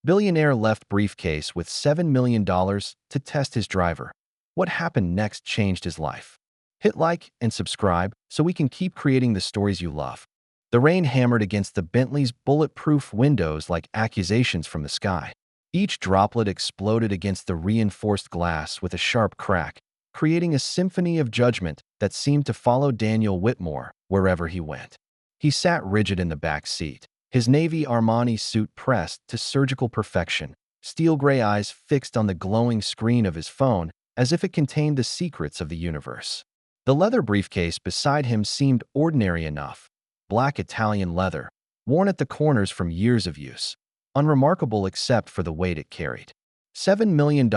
Billionaire left briefcase with $7 million to test his driver. What happened next changed his life. Hit like and subscribe so we can keep creating the stories you love. The rain hammered against the Bentley's bulletproof windows like accusations from the sky. Each droplet exploded against the reinforced glass with a sharp crack, creating a symphony of judgment that seemed to follow Daniel Whitmore wherever he went. He sat rigid in the back seat, his navy Armani suit pressed to surgical perfection, steel gray eyes fixed on the glowing screen of his phone as if it contained the secrets of the universe. The leather briefcase beside him seemed ordinary enough, black Italian leather, worn at the corners from years of use, unremarkable except for the weight it carried. $7 million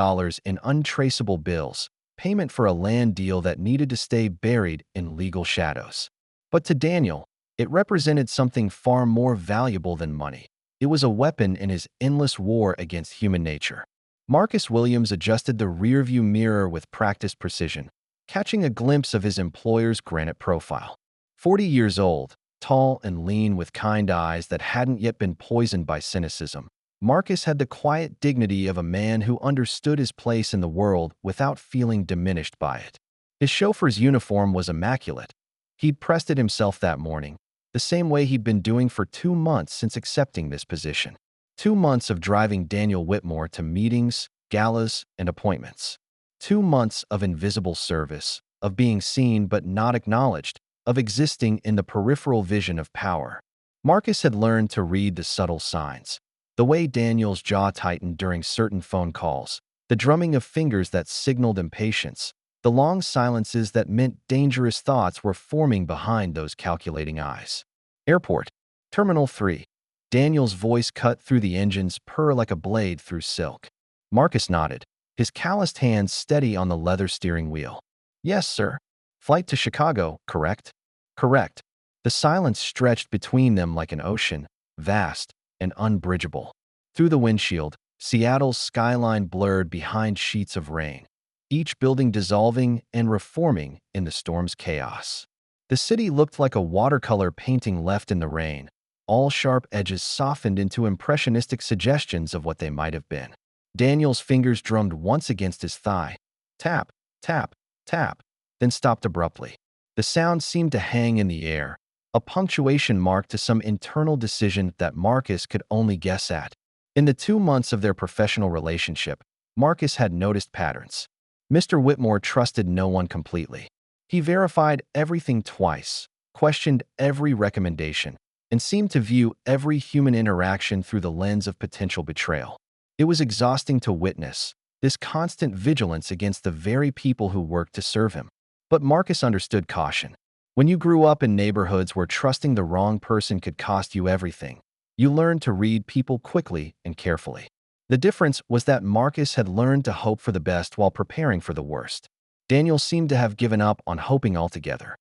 in untraceable bills, payment for a land deal that needed to stay buried in legal shadows. But to Daniel, it represented something far more valuable than money. It was a weapon in his endless war against human nature. Marcus Williams adjusted the rearview mirror with practiced precision, catching a glimpse of his employer's granite profile. 40 years old, tall and lean with kind eyes that hadn't yet been poisoned by cynicism, Marcus had the quiet dignity of a man who understood his place in the world without feeling diminished by it. His chauffeur's uniform was immaculate. He'd pressed it himself that morning, the same way he'd been doing for 2 months since accepting this position. 2 months of driving Daniel Whitmore to meetings, galas, and appointments. 2 months of invisible service, of being seen but not acknowledged, of existing in the peripheral vision of power. Marcus had learned to read the subtle signs. The way Daniel's jaw tightened during certain phone calls, the drumming of fingers that signaled impatience, the long silences that meant dangerous thoughts were forming behind those calculating eyes. Airport. Terminal 3. Daniel's voice cut through the engine's purr like a blade through silk. Marcus nodded, his calloused hands steady on the leather steering wheel. Yes, sir. Flight to Chicago, correct? Correct. The silence stretched between them like an ocean, vast and unbridgeable. Through the windshield, Seattle's skyline blurred behind sheets of rain, each building dissolving and reforming in the storm's chaos. The city looked like a watercolor painting left in the rain, all sharp edges softened into impressionistic suggestions of what they might have been. Daniel's fingers drummed once against his thigh. Tap, tap, tap, then stopped abruptly. The sound seemed to hang in the air, a punctuation mark to some internal decision that Marcus could only guess at. In the 2 months of their professional relationship, Marcus had noticed patterns. Mr. Whitmore trusted no one completely. He verified everything twice, questioned every recommendation, and seemed to view every human interaction through the lens of potential betrayal. It was exhausting to witness, this constant vigilance against the very people who worked to serve him. But Marcus understood caution. When you grew up in neighborhoods where trusting the wrong person could cost you everything, you learned to read people quickly and carefully. The difference was that Marcus had learned to hope for the best while preparing for the worst. Daniel seemed to have given up on hoping altogether.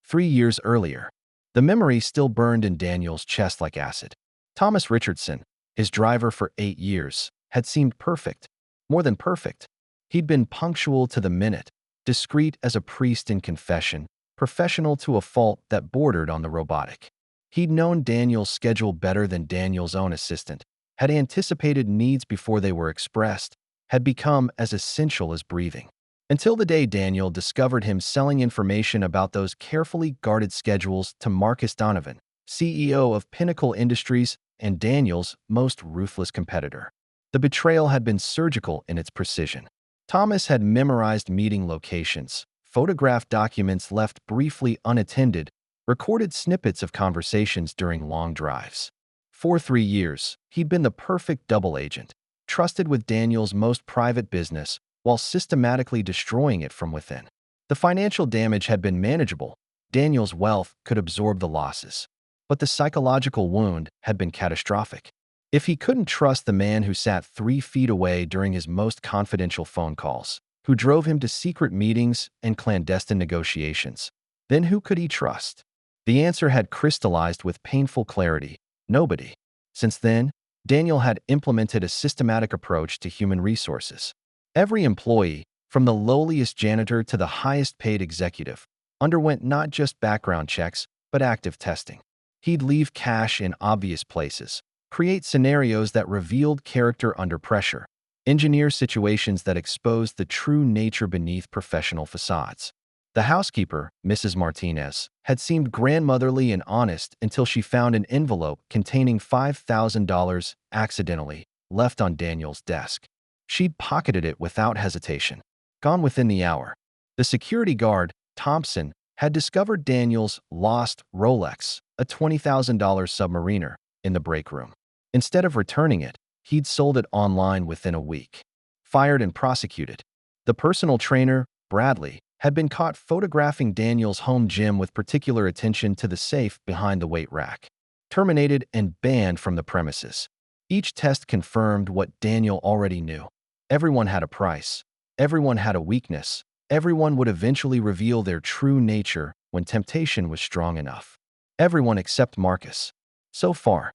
3 years earlier, the memory still burned in Daniel's chest like acid. Thomas Richardson, his driver for 8 years, had seemed perfect, more than perfect. He'd been punctual to the minute, discreet as a priest in confession, professional to a fault that bordered on the robotic. He'd known Daniel's schedule better than Daniel's own assistant, had anticipated needs before they were expressed, had become as essential as breathing. Until the day Daniel discovered him selling information about those carefully guarded schedules to Marcus Donovan, CEO of Pinnacle Industries and Daniel's most ruthless competitor. The betrayal had been surgical in its precision. Thomas had memorized meeting locations, photographed documents left briefly unattended, recorded snippets of conversations during long drives. For 3 years, he'd been the perfect double agent, trusted with Daniel's most private business while systematically destroying it from within. The financial damage had been manageable. Daniel's wealth could absorb the losses. But the psychological wound had been catastrophic. If he couldn't trust the man who sat 3 feet away during his most confidential phone calls, who drove him to secret meetings and clandestine negotiations, then who could he trust? The answer had crystallized with painful clarity: nobody. Since then, Daniel had implemented a systematic approach to human resources. Every employee, from the lowliest janitor to the highest-paid executive, underwent not just background checks, but active testing. He'd leave cash in obvious places, create scenarios that revealed character under pressure, engineer situations that exposed the true nature beneath professional facades. The housekeeper, Mrs. Martinez, had seemed grandmotherly and honest until she found an envelope containing $5,000 accidentally left on Daniel's desk. She'd pocketed it without hesitation. Gone within the hour. The security guard, Thompson, had discovered Daniel's lost Rolex, a $20,000 submariner, in the break room. Instead of returning it, he'd sold it online within a week. Fired and prosecuted. The personal trainer, Bradley, had been caught photographing Daniel's home gym with particular attention to the safe behind the weight rack. Terminated and banned from the premises. Each test confirmed what Daniel already knew. Everyone had a price. Everyone had a weakness. Everyone would eventually reveal their true nature when temptation was strong enough. Everyone except Marcus. So far.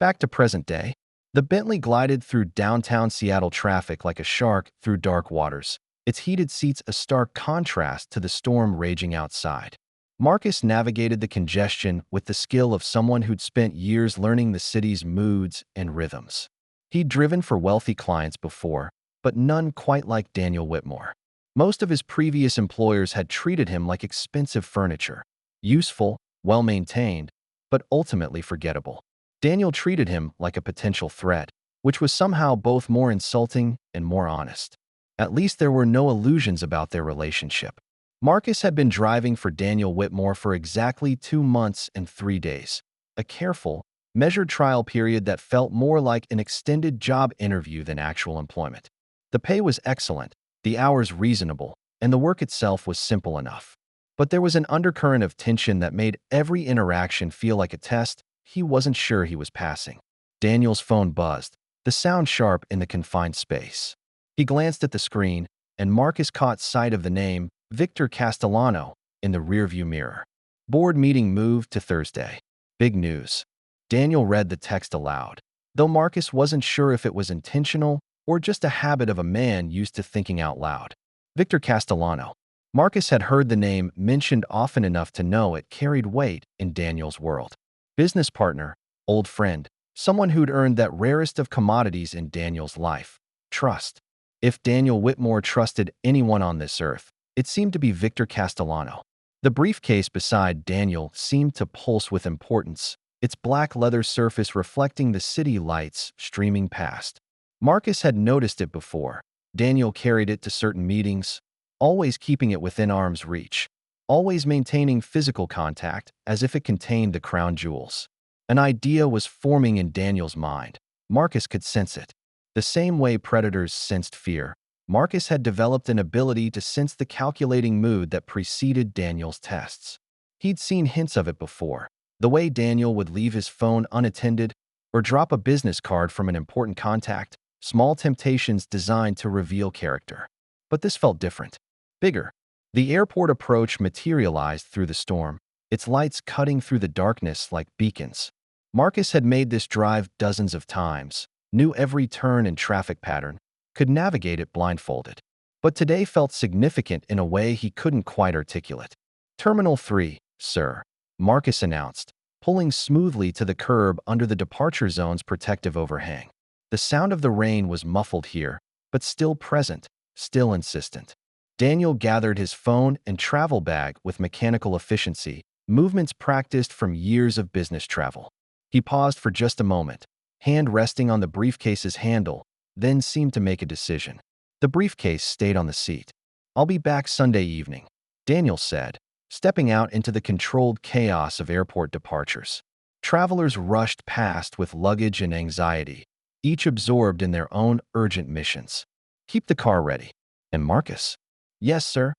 Back to present day. The Bentley glided through downtown Seattle traffic like a shark through dark waters, its heated seats a stark contrast to the storm raging outside. Marcus navigated the congestion with the skill of someone who'd spent years learning the city's moods and rhythms. He'd driven for wealthy clients before, but none quite like Daniel Whitmore. Most of his previous employers had treated him like expensive furniture, useful, well-maintained, but ultimately forgettable. Daniel treated him like a potential threat, which was somehow both more insulting and more honest. At least there were no illusions about their relationship. Marcus had been driving for Daniel Whitmore for exactly 2 months and 3 days, a careful, measured trial period that felt more like an extended job interview than actual employment. The pay was excellent, the hours reasonable, and the work itself was simple enough. But there was an undercurrent of tension that made every interaction feel like a test he wasn't sure he was passing. Daniel's phone buzzed, the sound sharp in the confined space. He glanced at the screen, and Marcus caught sight of the name, Victor Castellano, in the rearview mirror. Board meeting moved to Thursday. Big news. Daniel read the text aloud, though Marcus wasn't sure if it was intentional or just a habit of a man used to thinking out loud. Victor Castellano. Marcus had heard the name mentioned often enough to know it carried weight in Daniel's world. Business partner, old friend, someone who'd earned that rarest of commodities in Daniel's life, trust. If Daniel Whitmore trusted anyone on this earth, it seemed to be Victor Castellano. The briefcase beside Daniel seemed to pulse with importance, its black leather surface reflecting the city lights streaming past. Marcus had noticed it before. Daniel carried it to certain meetings, always keeping it within arm's reach, always maintaining physical contact as if it contained the crown jewels. An idea was forming in Daniel's mind. Marcus could sense it. The same way predators sensed fear, Marcus had developed an ability to sense the calculating mood that preceded Daniel's tests. He'd seen hints of it before, the way Daniel would leave his phone unattended or drop a business card from an important contact, small temptations designed to reveal character. But this felt different, bigger. The airport approach materialized through the storm, its lights cutting through the darkness like beacons. Marcus had made this drive dozens of times, knew every turn and traffic pattern, could navigate it blindfolded. But today felt significant in a way he couldn't quite articulate. Terminal 3, sir, Marcus announced, pulling smoothly to the curb under the departure zone's protective overhang. The sound of the rain was muffled here, but still present, still insistent. Daniel gathered his phone and travel bag with mechanical efficiency, movements practiced from years of business travel. He paused for just a moment, hand resting on the briefcase's handle, then seemed to make a decision. The briefcase stayed on the seat. "I'll be back Sunday evening," Daniel said, stepping out into the controlled chaos of airport departures. Travelers rushed past with luggage and anxiety, each absorbed in their own urgent missions. "Keep the car ready." And Marcus? "Yes, sir.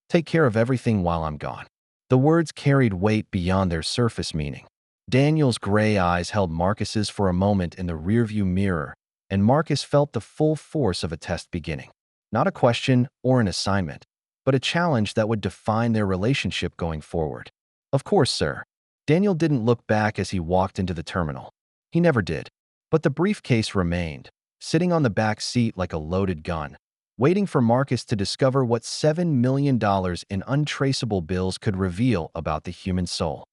Take care of everything while I'm gone." The words carried weight beyond their surface meaning. Daniel's gray eyes held Marcus's for a moment in the rearview mirror, and Marcus felt the full force of a test beginning. Not a question or an assignment, but a challenge that would define their relationship going forward. "Of course, sir." Daniel didn't look back as he walked into the terminal. He never did. But the briefcase remained, sitting on the back seat like a loaded gun, waiting for Marcus to discover what $7 million in untraceable bills could reveal about the human soul.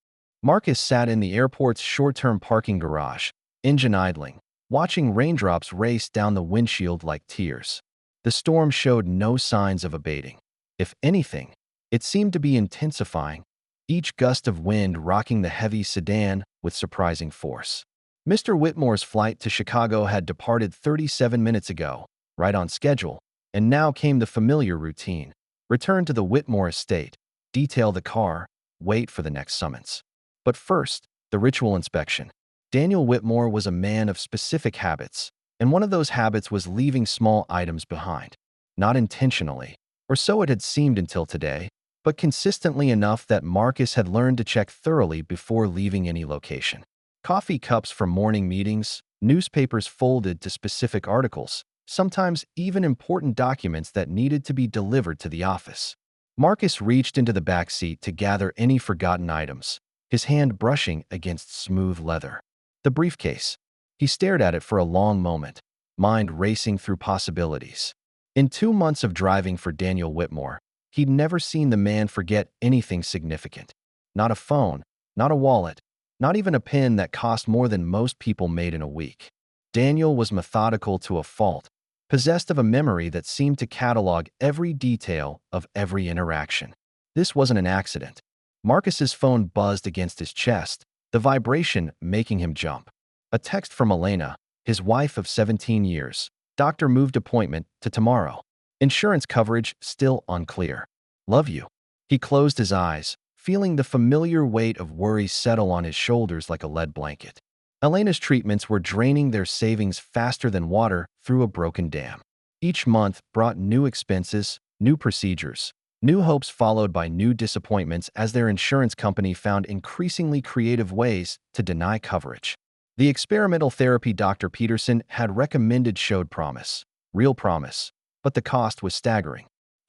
Marcus sat in the airport's short-term parking garage, engine idling, watching raindrops race down the windshield like tears. The storm showed no signs of abating. If anything, it seemed to be intensifying, each gust of wind rocking the heavy sedan with surprising force. Mr. Whitmore's flight to Chicago had departed 37 minutes ago, right on schedule, and now came the familiar routine. Return to the Whitmore estate, detail the car, wait for the next summons. But first, the ritual inspection. Daniel Whitmore was a man of specific habits, and one of those habits was leaving small items behind. Not intentionally, or so it had seemed until today, but consistently enough that Marcus had learned to check thoroughly before leaving any location. Coffee cups from morning meetings, newspapers folded to specific articles, sometimes even important documents that needed to be delivered to the office. Marcus reached into the back seat to gather any forgotten items, his hand brushing against smooth leather. The briefcase. He stared at it for a long moment, mind racing through possibilities. In 2 months of driving for Daniel Whitmore, he'd never seen the man forget anything significant. Not a phone, not a wallet, not even a pen that cost more than most people made in a week. Daniel was methodical to a fault, possessed of a memory that seemed to catalog every detail of every interaction. This wasn't an accident. Marcus's phone buzzed against his chest, the vibration making him jump. A text from Elena, his wife of 17 years. Doctor moved appointment to tomorrow. Insurance coverage still unclear. Love you. He closed his eyes, feeling the familiar weight of worry settle on his shoulders like a lead blanket. Elena's treatments were draining their savings faster than water through a broken dam. Each month brought new expenses, new procedures, new hopes followed by new disappointments as their insurance company found increasingly creative ways to deny coverage. The experimental therapy Dr. Peterson had recommended showed promise, real promise, but the cost was staggering.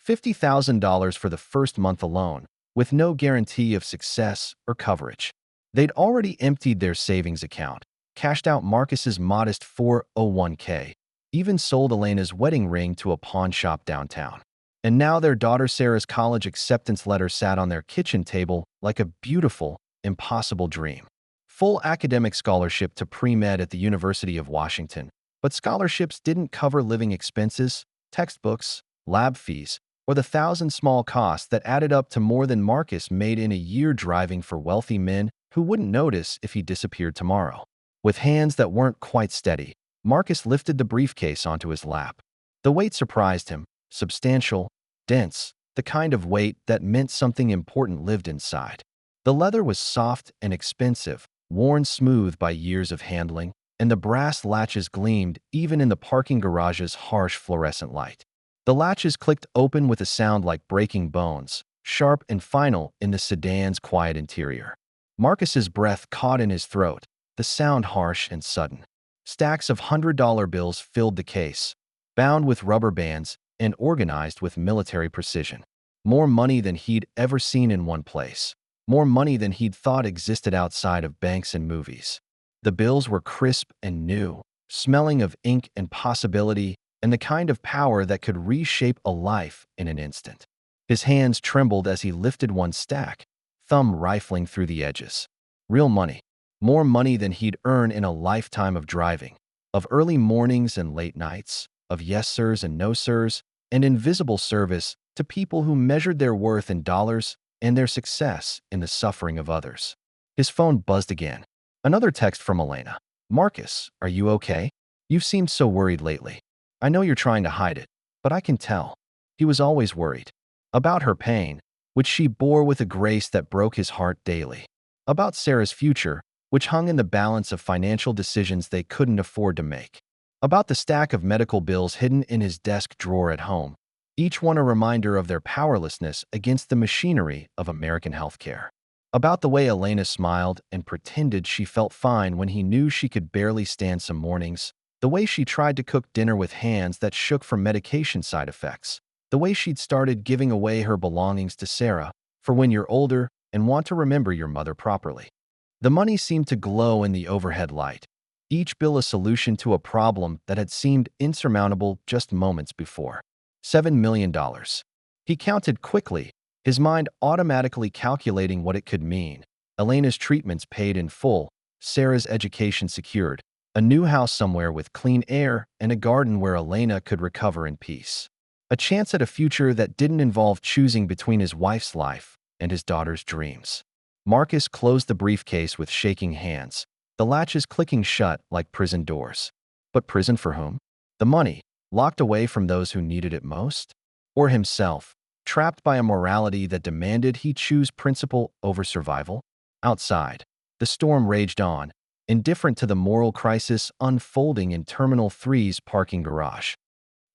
$50,000 for the first month alone, with no guarantee of success or coverage. They'd already emptied their savings account, cashed out Marcus's modest 401k, even sold Elena's wedding ring to a pawn shop downtown. And now their daughter Sarah's college acceptance letter sat on their kitchen table like a beautiful, impossible dream. Full academic scholarship to pre-med at the University of Washington, but scholarships didn't cover living expenses, textbooks, lab fees, or the 1,000 small costs that added up to more than Marcus made in a year driving for wealthy men who wouldn't notice if he disappeared tomorrow. With hands that weren't quite steady, Marcus lifted the briefcase onto his lap. The weight surprised him, substantial, dense, the kind of weight that meant something important lived inside. The leather was soft and expensive, worn smooth by years of handling, and the brass latches gleamed even in the parking garage's harsh fluorescent light. The latches clicked open with a sound like breaking bones, sharp and final in the sedan's quiet interior. Marcus's breath caught in his throat, the sound harsh and sudden. Stacks of $100 bills filled the case, bound with rubber bands and organized with military precision. More money than he'd ever seen in one place. More money than he'd thought existed outside of banks and movies. The bills were crisp and new, smelling of ink and possibility and the kind of power that could reshape a life in an instant. His hands trembled as he lifted one stack, thumb rifling through the edges. Real money. More money than he'd earn in a lifetime of driving, of early mornings and late nights, of yes sirs and no sirs, and invisible service to people who measured their worth in dollars and their success in the suffering of others. His phone buzzed again. Another text from Elena. Marcus, are you okay? You've seemed so worried lately. I know you're trying to hide it, but I can tell. He was always worried. About her pain, which she bore with a grace that broke his heart daily. About Sarah's future, which hung in the balance of financial decisions they couldn't afford to make. About the stack of medical bills hidden in his desk drawer at home, each one a reminder of their powerlessness against the machinery of American healthcare. About the way Elena smiled and pretended she felt fine when he knew she could barely stand some mornings, the way she tried to cook dinner with hands that shook from medication side effects, the way she'd started giving away her belongings to Sarah for when you're older and want to remember your mother properly. The money seemed to glow in the overhead light, each bill a solution to a problem that had seemed insurmountable just moments before. $7 million. He counted quickly, his mind automatically calculating what it could mean. Elena's treatments paid in full, Sarah's education secured, A new house somewhere with clean air and a garden where Elena could recover in peace. A chance at a future that didn't involve choosing between his wife's life and his daughter's dreams. Marcus closed the briefcase with shaking hands, the latches clicking shut like prison doors. But prison for whom? The money, locked away from those who needed it most? Or himself, trapped by a morality that demanded he choose principle over survival? Outside, the storm raged on, indifferent to the moral crisis unfolding in Terminal 3's parking garage.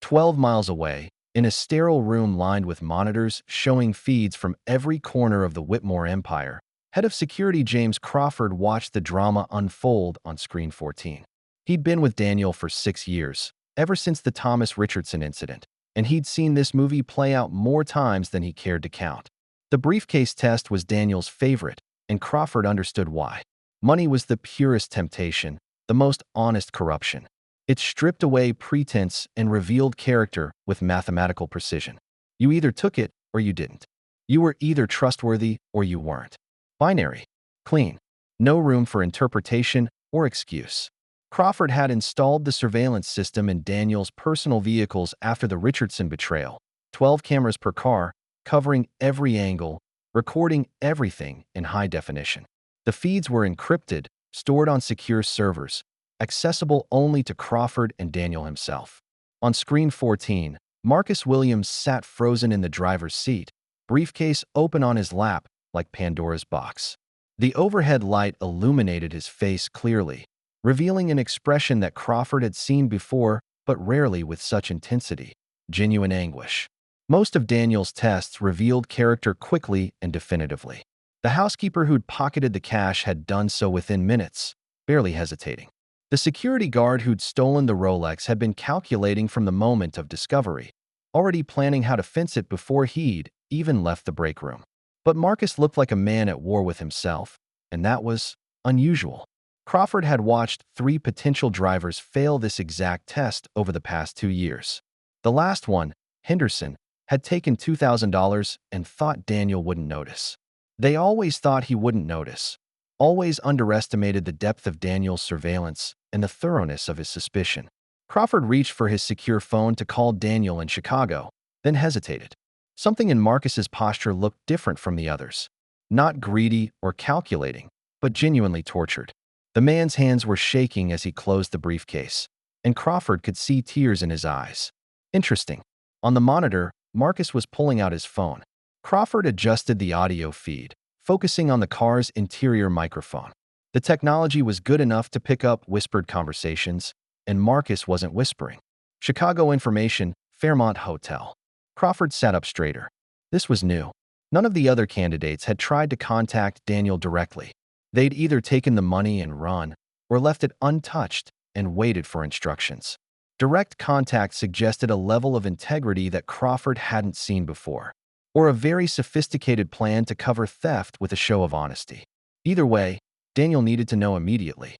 12 miles away, in a sterile room lined with monitors showing feeds from every corner of the Whitmore empire, head of security James Crawford watched the drama unfold on screen 14. He'd been with Daniel for 6 years, ever since the Thomas Richardson incident, and he'd seen this movie play out more times than he cared to count. The briefcase test was Daniel's favorite, and Crawford understood why. Money was the purest temptation, the most honest corruption. It stripped away pretense and revealed character with mathematical precision. You either took it or you didn't. You were either trustworthy or you weren't. Binary. Clean. No room for interpretation or excuse. Crawford had installed the surveillance system in Daniel's personal vehicles after the Richardson betrayal. 12 cameras per car, covering every angle, recording everything in high definition. The feeds were encrypted, stored on secure servers, accessible only to Crawford and Daniel himself. On screen 14, Marcus Williams sat frozen in the driver's seat, briefcase open on his lap like Pandora's box. The overhead light illuminated his face clearly, revealing an expression that Crawford had seen before, but rarely with such intensity: genuine anguish. Most of Daniel's tests revealed character quickly and definitively. The housekeeper who'd pocketed the cash had done so within minutes, barely hesitating. The security guard who'd stolen the Rolex had been calculating from the moment of discovery, already planning how to fence it before he'd even left the break room. But Marcus looked like a man at war with himself, and that was unusual. Crawford had watched 3 potential drivers fail this exact test over the past 2 years. The last one, Henderson, had taken $2,000 and thought Daniel wouldn't notice. They always thought he wouldn't notice, always underestimated the depth of Daniel's surveillance and the thoroughness of his suspicion. Crawford reached for his secure phone to call Daniel in Chicago, then hesitated. Something in Marcus's posture looked different from the others. Not greedy or calculating, but genuinely tortured. The man's hands were shaking as he closed the briefcase, and Crawford could see tears in his eyes. Interesting. On the monitor, Marcus was pulling out his phone. Crawford adjusted the audio feed, focusing on the car's interior microphone. The technology was good enough to pick up whispered conversations, and Marcus wasn't whispering. Chicago information, Fairmont Hotel. Crawford sat up straighter. This was new. None of the other candidates had tried to contact Daniel directly. They'd either taken the money and run, or left it untouched and waited for instructions. Direct contact suggested a level of integrity that Crawford hadn't seen before, or a very sophisticated plan to cover theft with a show of honesty. Either way, Daniel needed to know immediately.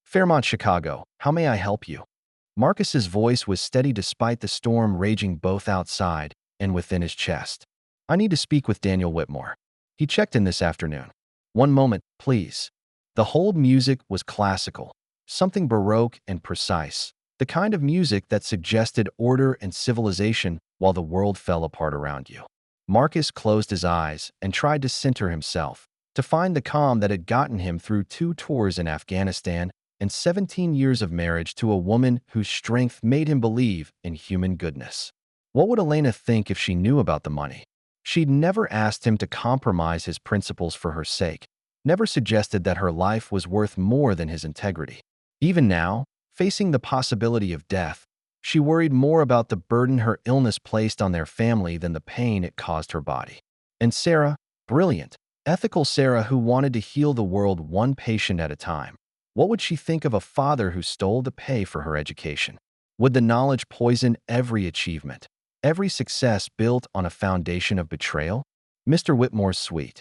Fairmont, Chicago, how may I help you? Marcus's voice was steady despite the storm raging both outside and within his chest. I need to speak with Daniel Whitmore. He checked in this afternoon. One moment, please. The hold music was classical, something baroque and precise, the kind of music that suggested order and civilization while the world fell apart around you. Marcus closed his eyes and tried to center himself, to find the calm that had gotten him through 2 tours in Afghanistan and 17 years of marriage to a woman whose strength made him believe in human goodness. What would Elena think if she knew about the money? She'd never asked him to compromise his principles for her sake, never suggested that her life was worth more than his integrity. Even now, facing the possibility of death, she worried more about the burden her illness placed on their family than the pain it caused her body. And Sarah, brilliant, ethical Sarah who wanted to heal the world one patient at a time. What would she think of a father who stole the pay for her education? Would the knowledge poison every achievement, every success built on a foundation of betrayal? Mr. Whitmore's suite.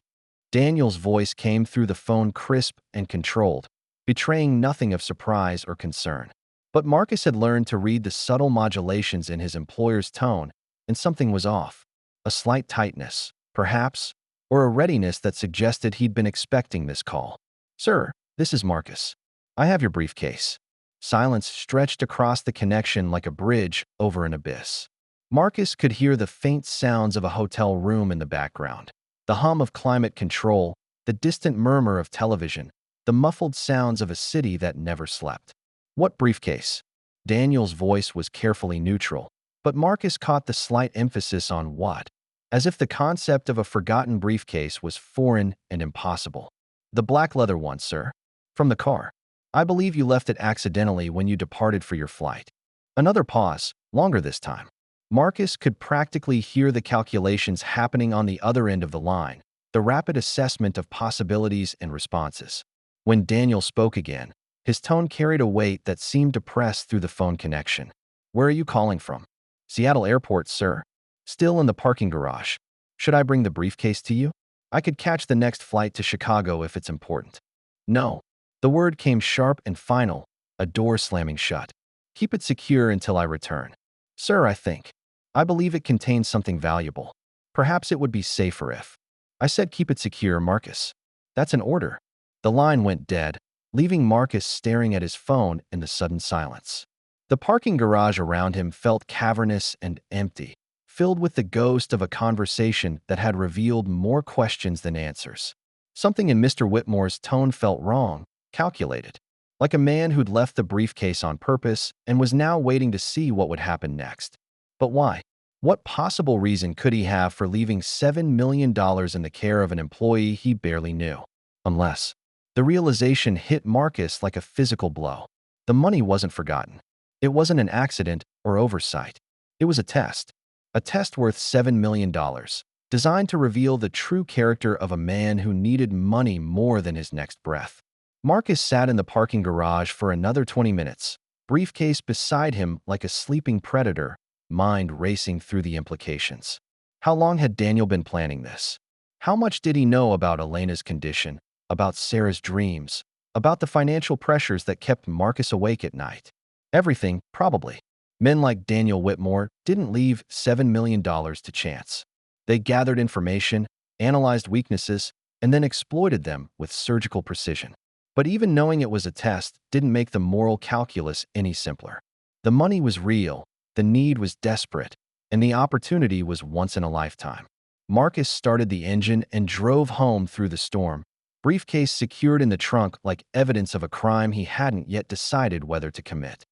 Daniel's voice came through the phone crisp and controlled, betraying nothing of surprise or concern. But Marcus had learned to read the subtle modulations in his employer's tone, and something was off. A slight tightness, perhaps, or a readiness that suggested he'd been expecting this call. Sir, this is Marcus. I have your briefcase. Silence stretched across the connection like a bridge over an abyss. Marcus could hear the faint sounds of a hotel room in the background, the hum of climate control, the distant murmur of television, the muffled sounds of a city that never slept. What briefcase? Daniel's voice was carefully neutral, but Marcus caught the slight emphasis on what, as if the concept of a forgotten briefcase was foreign and impossible. The black leather one, sir. From the car. I believe you left it accidentally when you departed for your flight. Another pause, longer this time. Marcus could practically hear the calculations happening on the other end of the line, the rapid assessment of possibilities and responses. When Daniel spoke again, his tone carried a weight that seemed to press through the phone connection. Where are you calling from? Seattle Airport, sir. Still in the parking garage. Should I bring the briefcase to you? I could catch the next flight to Chicago if it's important. No. The word came sharp and final, a door slamming shut. Keep it secure until I return. Sir, I believe it contains something valuable. Perhaps it would be safer if. I said keep it secure, Marcus. That's an order. The line went dead, leaving Marcus staring at his phone in the sudden silence. The parking garage around him felt cavernous and empty, filled with the ghost of a conversation that had revealed more questions than answers. Something in Mr. Whitmore's tone felt wrong, calculated, like a man who'd left the briefcase on purpose and was now waiting to see what would happen next. But why? What possible reason could he have for leaving $7 million in the care of an employee he barely knew? Unless. The realization hit Marcus like a physical blow. The money wasn't forgotten. It wasn't an accident or oversight. It was a test worth $7 million, designed to reveal the true character of a man who needed money more than his next breath. Marcus sat in the parking garage for another 20 minutes, briefcase beside him like a sleeping predator, mind racing through the implications. How long had Daniel been planning this? How much did he know about Elena's condition, about Sarah's dreams, about the financial pressures that kept Marcus awake at night? Everything, probably. Men like Daniel Whitmore didn't leave $7 million to chance. They gathered information, analyzed weaknesses, and then exploited them with surgical precision. But even knowing it was a test didn't make the moral calculus any simpler. The money was real, the need was desperate, and the opportunity was once in a lifetime. Marcus started the engine and drove home through the storm, briefcase secured in the trunk like evidence of a crime he hadn't yet decided whether to commit.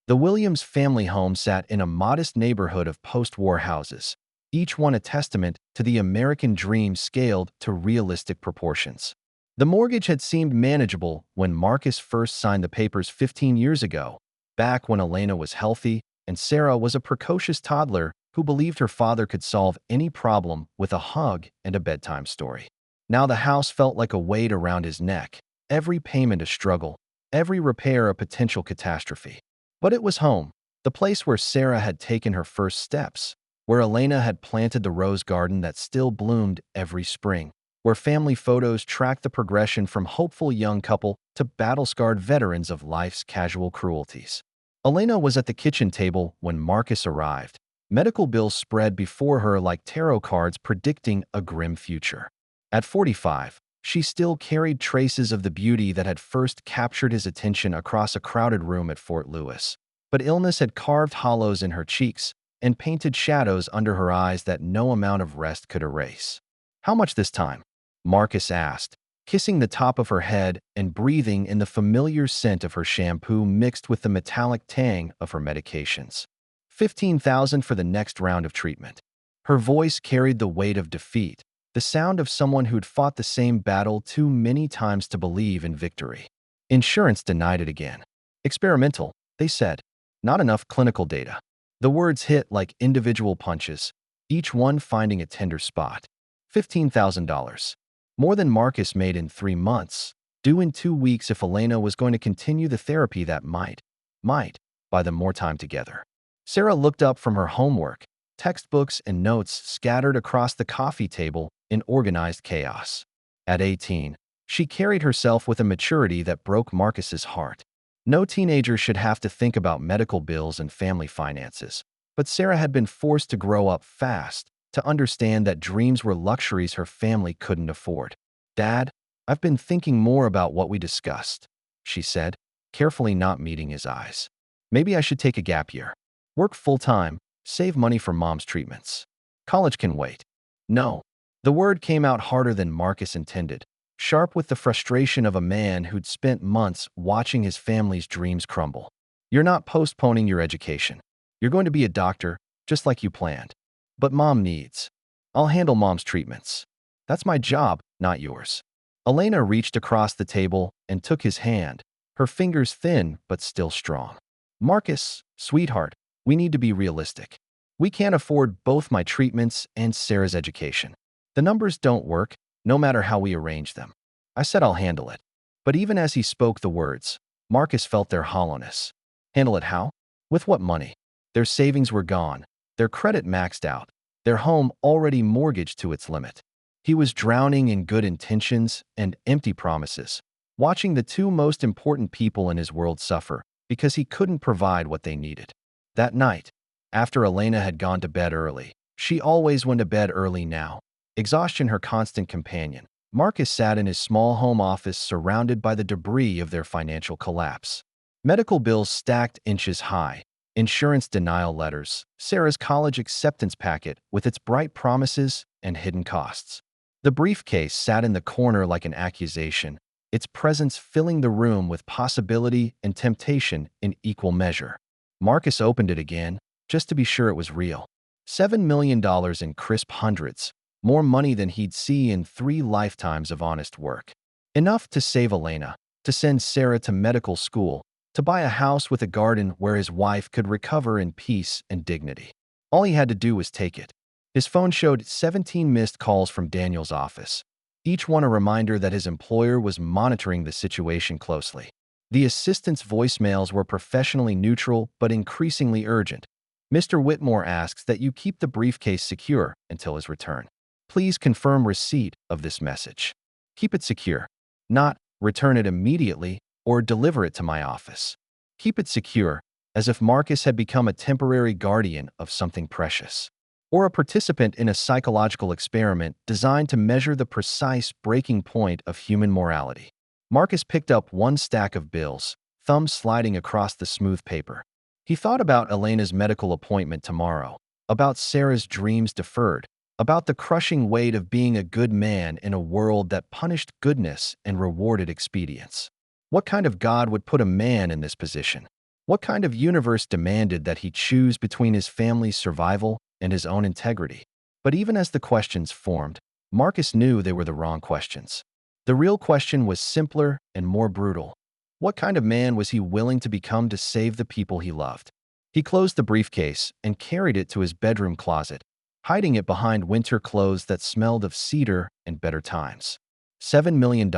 The Williams family home sat in a modest neighborhood of post-war houses, each one a testament to the American dream scaled to realistic proportions. The mortgage had seemed manageable when Marcus first signed the papers 15 years ago, back when Elena was healthy and Sarah was a precocious toddler who believed her father could solve any problem with a hug and a bedtime story. Now the house felt like a weight around his neck, every payment a struggle, every repair a potential catastrophe. But it was home, the place where Sarah had taken her first steps, where Elena had planted the rose garden that still bloomed every spring, where family photos tracked the progression from hopeful young couple to battle-scarred veterans of life's casual cruelties. Elena was at the kitchen table when Marcus arrived, medical bills spread before her like tarot cards predicting a grim future. At 45, she still carried traces of the beauty that had first captured his attention across a crowded room at Fort Lewis. But illness had carved hollows in her cheeks and painted shadows under her eyes that no amount of rest could erase. How much this time? Marcus asked, kissing the top of her head and breathing in the familiar scent of her shampoo mixed with the metallic tang of her medications. $15,000 for the next round of treatment. Her voice carried the weight of defeat, the sound of someone who'd fought the same battle too many times to believe in victory. Insurance denied it again. Experimental, they said. Not enough clinical data. The words hit like individual punches, each one finding a tender spot. $15,000. More than Marcus made in 3 months, due in 2 weeks if Elena was going to continue the therapy that might buy them more time together. Sarah looked up from her homework, textbooks and notes scattered across the coffee table in organized chaos. At 18, she carried herself with a maturity that broke Marcus's heart. No teenager should have to think about medical bills and family finances, but Sarah had been forced to grow up fast, to understand that dreams were luxuries her family couldn't afford. "Dad, I've been thinking more about what we discussed," she said. carefully not meeting his eyes. Maybe I should take a gap year. Work full-time, save money for mom's treatments. College can wait. No. The word came out harder than Marcus intended, sharp with the frustration of a man who'd spent months watching his family's dreams crumble. You're not postponing your education. You're going to be a doctor, just like you planned. But mom needs. I'll handle mom's treatments. That's my job, not yours. Elena reached across the table and took his hand, her fingers thin but still strong. Marcus, sweetheart, we need to be realistic. We can't afford both my treatments and Sarah's education. The numbers don't work, no matter how we arrange them. I said I'll handle it. But even as he spoke the words, Marcus felt their hollowness. Handle it how? With what money? Their savings were gone, their credit maxed out, their home already mortgaged to its limit. He was drowning in good intentions and empty promises, watching the two most important people in his world suffer because he couldn't provide what they needed. That night, after Elena had gone to bed early, she always went to bed early now, exhaustion her constant companion, Marcus sat in his small home office surrounded by the debris of their financial collapse. Medical bills stacked inches high, insurance denial letters, Sarah's college acceptance packet with its bright promises and hidden costs. The briefcase sat in the corner like an accusation, its presence filling the room with possibility and temptation in equal measure. Marcus opened it again, just to be sure it was real. $7 million in crisp hundreds, more money than he'd see in 3 lifetimes of honest work. Enough to save Elena, to send Sarah to medical school, to buy a house with a garden where his wife could recover in peace and dignity. All he had to do was take it. His phone showed 17 missed calls from Daniel's office, each one a reminder that his employer was monitoring the situation closely. The assistant's voicemails were professionally neutral but increasingly urgent. Mr. Whitmore asks that you keep the briefcase secure until his return. Please confirm receipt of this message. Keep it secure. Not return it immediately or deliver it to my office. Keep it secure, as if Marcus had become a temporary guardian of something precious, or a participant in a psychological experiment designed to measure the precise breaking point of human morality. Marcus picked up one stack of bills, thumbs sliding across the smooth paper. He thought about Elena's medical appointment tomorrow, about Sarah's dreams deferred, about the crushing weight of being a good man in a world that punished goodness and rewarded expedience. What kind of God would put a man in this position? What kind of universe demanded that he choose between his family's survival and his own integrity? But even as the questions formed, Marcus knew they were the wrong questions. The real question was simpler and more brutal. What kind of man was he willing to become to save the people he loved? He closed the briefcase and carried it to his bedroom closet, hiding it behind winter clothes that smelled of cedar and better times. $7 million,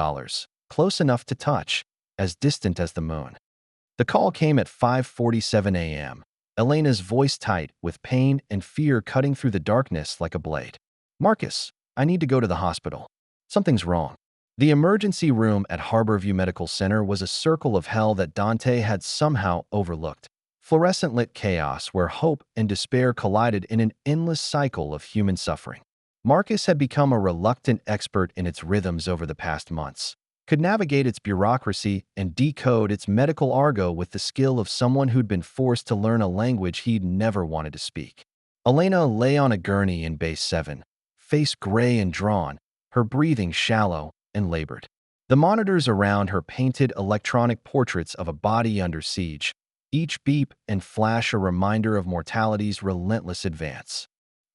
close enough to touch, as distant as the moon. The call came at 5:47 a.m., Elena's voice tight with pain and fear cutting through the darkness like a blade. Marcus, I need to go to the hospital. Something's wrong. The emergency room at Harborview Medical Center was a circle of hell that Dante had somehow overlooked. Fluorescent-lit chaos where hope and despair collided in an endless cycle of human suffering. Marcus had become a reluctant expert in its rhythms over the past months, could navigate its bureaucracy and decode its medical argot with the skill of someone who'd been forced to learn a language he'd never wanted to speak. Elena lay on a gurney in Base 7, face gray and drawn, her breathing shallow and labored. The monitors around her painted electronic portraits of a body under siege, each beep and flash a reminder of mortality's relentless advance.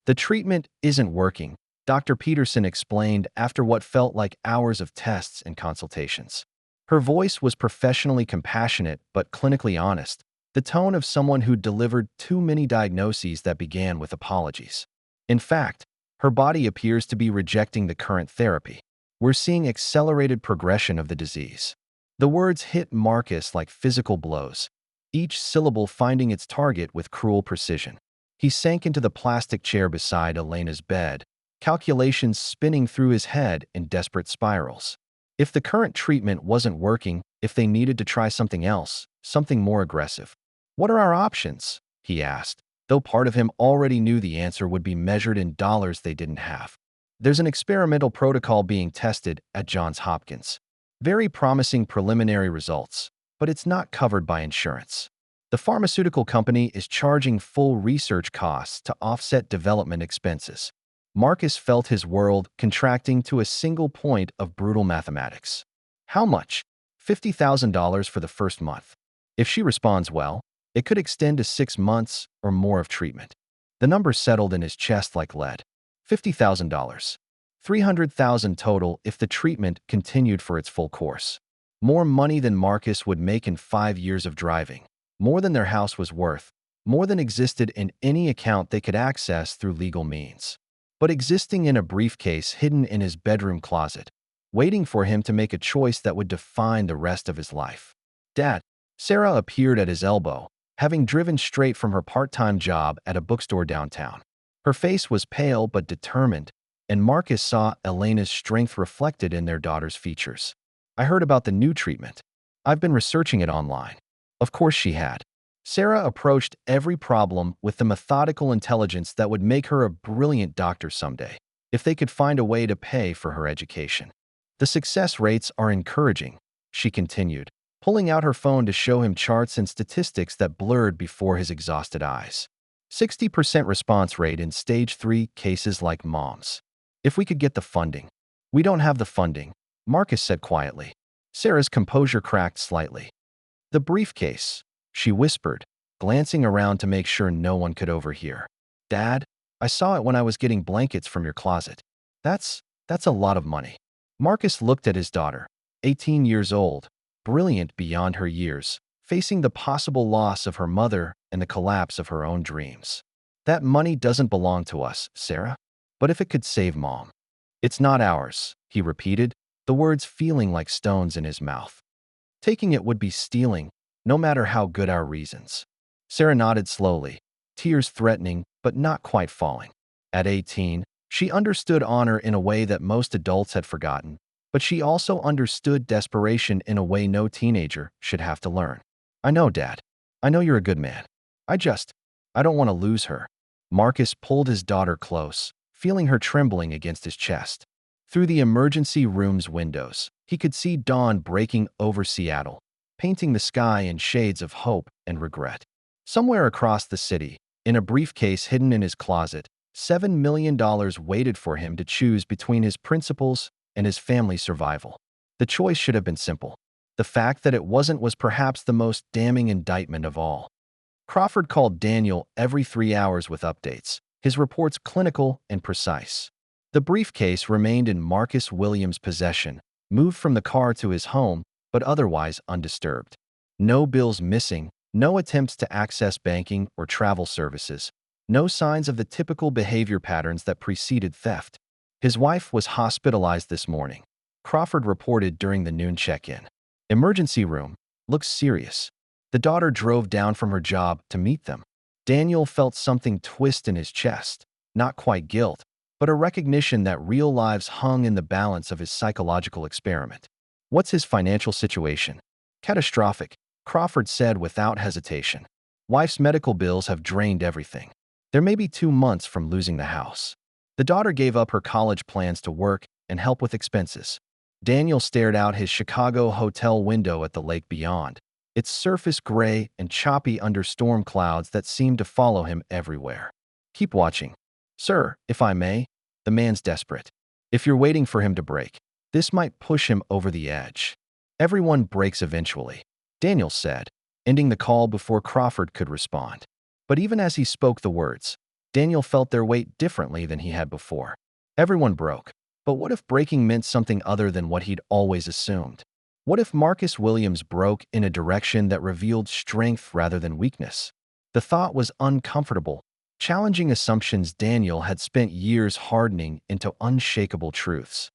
The treatment isn't working, Dr. Peterson explained after what felt like hours of tests and consultations. Her voice was professionally compassionate but clinically honest, the tone of someone who'd delivered too many diagnoses that began with apologies. In fact, her body appears to be rejecting the current therapy. We're seeing accelerated progression of the disease. The words hit Marcus like physical blows, each syllable finding its target with cruel precision. He sank into the plastic chair beside Elena's bed, calculations spinning through his head in desperate spirals. If the current treatment wasn't working, if they needed to try something else, something more aggressive. What are our options? He asked, though part of him already knew the answer would be measured in dollars they didn't have. There's an experimental protocol being tested at Johns Hopkins. Very promising preliminary results, but it's not covered by insurance. The pharmaceutical company is charging full research costs to offset development expenses. Marcus felt his world contracting to a single point of brutal mathematics. How much? $50,000 for the first month. If she responds well, it could extend to 6 months or more of treatment. The number settled in his chest like lead. $50,000. $300,000 total if the treatment continued for its full course. More money than Marcus would make in 5 years of driving. More than their house was worth. More than existed in any account they could access through legal means. But existing in a briefcase hidden in his bedroom closet, waiting for him to make a choice that would define the rest of his life. Dad. Sarah appeared at his elbow, having driven straight from her part-time job at a bookstore downtown. Her face was pale but determined, and Marcus saw Elena's strength reflected in their daughter's features. I heard about the new treatment. I've been researching it online. Of course she had. Sarah approached every problem with the methodical intelligence that would make her a brilliant doctor someday, if they could find a way to pay for her education. The success rates are encouraging, she continued, pulling out her phone to show him charts and statistics that blurred before his exhausted eyes. 60% response rate in stage 3 cases like Mom's. If we could get the funding. We don't have the funding, Marcus said quietly. Sarah's composure cracked slightly. The briefcase, she whispered, glancing around to make sure no one could overhear. Dad, I saw it when I was getting blankets from your closet. That's a lot of money. Marcus looked at his daughter, 18 years old, brilliant beyond her years, facing the possible loss of her mother and the collapse of her own dreams. That money doesn't belong to us, Sarah. But if it could save Mom. It's not ours, he repeated, the words feeling like stones in his mouth. Taking it would be stealing, no matter how good our reasons. Sarah nodded slowly, tears threatening but not quite falling. At 18, she understood honor in a way that most adults had forgotten, but she also understood desperation in a way no teenager should have to learn. I know, Dad. I know you're a good man. I don't want to lose her. Marcus pulled his daughter close, feeling her trembling against his chest. Through the emergency room's windows, he could see dawn breaking over Seattle, painting the sky in shades of hope and regret. Somewhere across the city, in a briefcase hidden in his closet, $7 million waited for him to choose between his principles and his family's survival. The choice should have been simple. The fact that it wasn't was perhaps the most damning indictment of all. Crawford called Daniel every 3 hours with updates, his reports clinical and precise. The briefcase remained in Marcus Williams' possession, moved from the car to his home, but otherwise undisturbed. No bills missing, no attempts to access banking or travel services, no signs of the typical behavior patterns that preceded theft. His wife was hospitalized this morning, Crawford reported during the noon check-in. Emergency room, looks serious. The daughter drove down from her job to meet them. Daniel felt something twist in his chest, not quite guilt, but a recognition that real lives hung in the balance of his psychological experiment. What's his financial situation? Catastrophic, Crawford said without hesitation. Wife's medical bills have drained everything. There may be 2 months from losing the house. The daughter gave up her college plans to work and help with expenses. Daniel stared out his Chicago hotel window at the lake beyond, its surface gray and choppy under storm clouds that seemed to follow him everywhere. Keep watching. Sir, if I may. The man's desperate. If you're waiting for him to break, this might push him over the edge. Everyone breaks eventually, Daniel said, ending the call before Crawford could respond. But even as he spoke the words, Daniel felt their weight differently than he had before. Everyone broke. But what if breaking meant something other than what he'd always assumed? What if Marcus Williams broke in a direction that revealed strength rather than weakness? The thought was uncomfortable, challenging assumptions Daniel had spent years hardening into unshakable truths.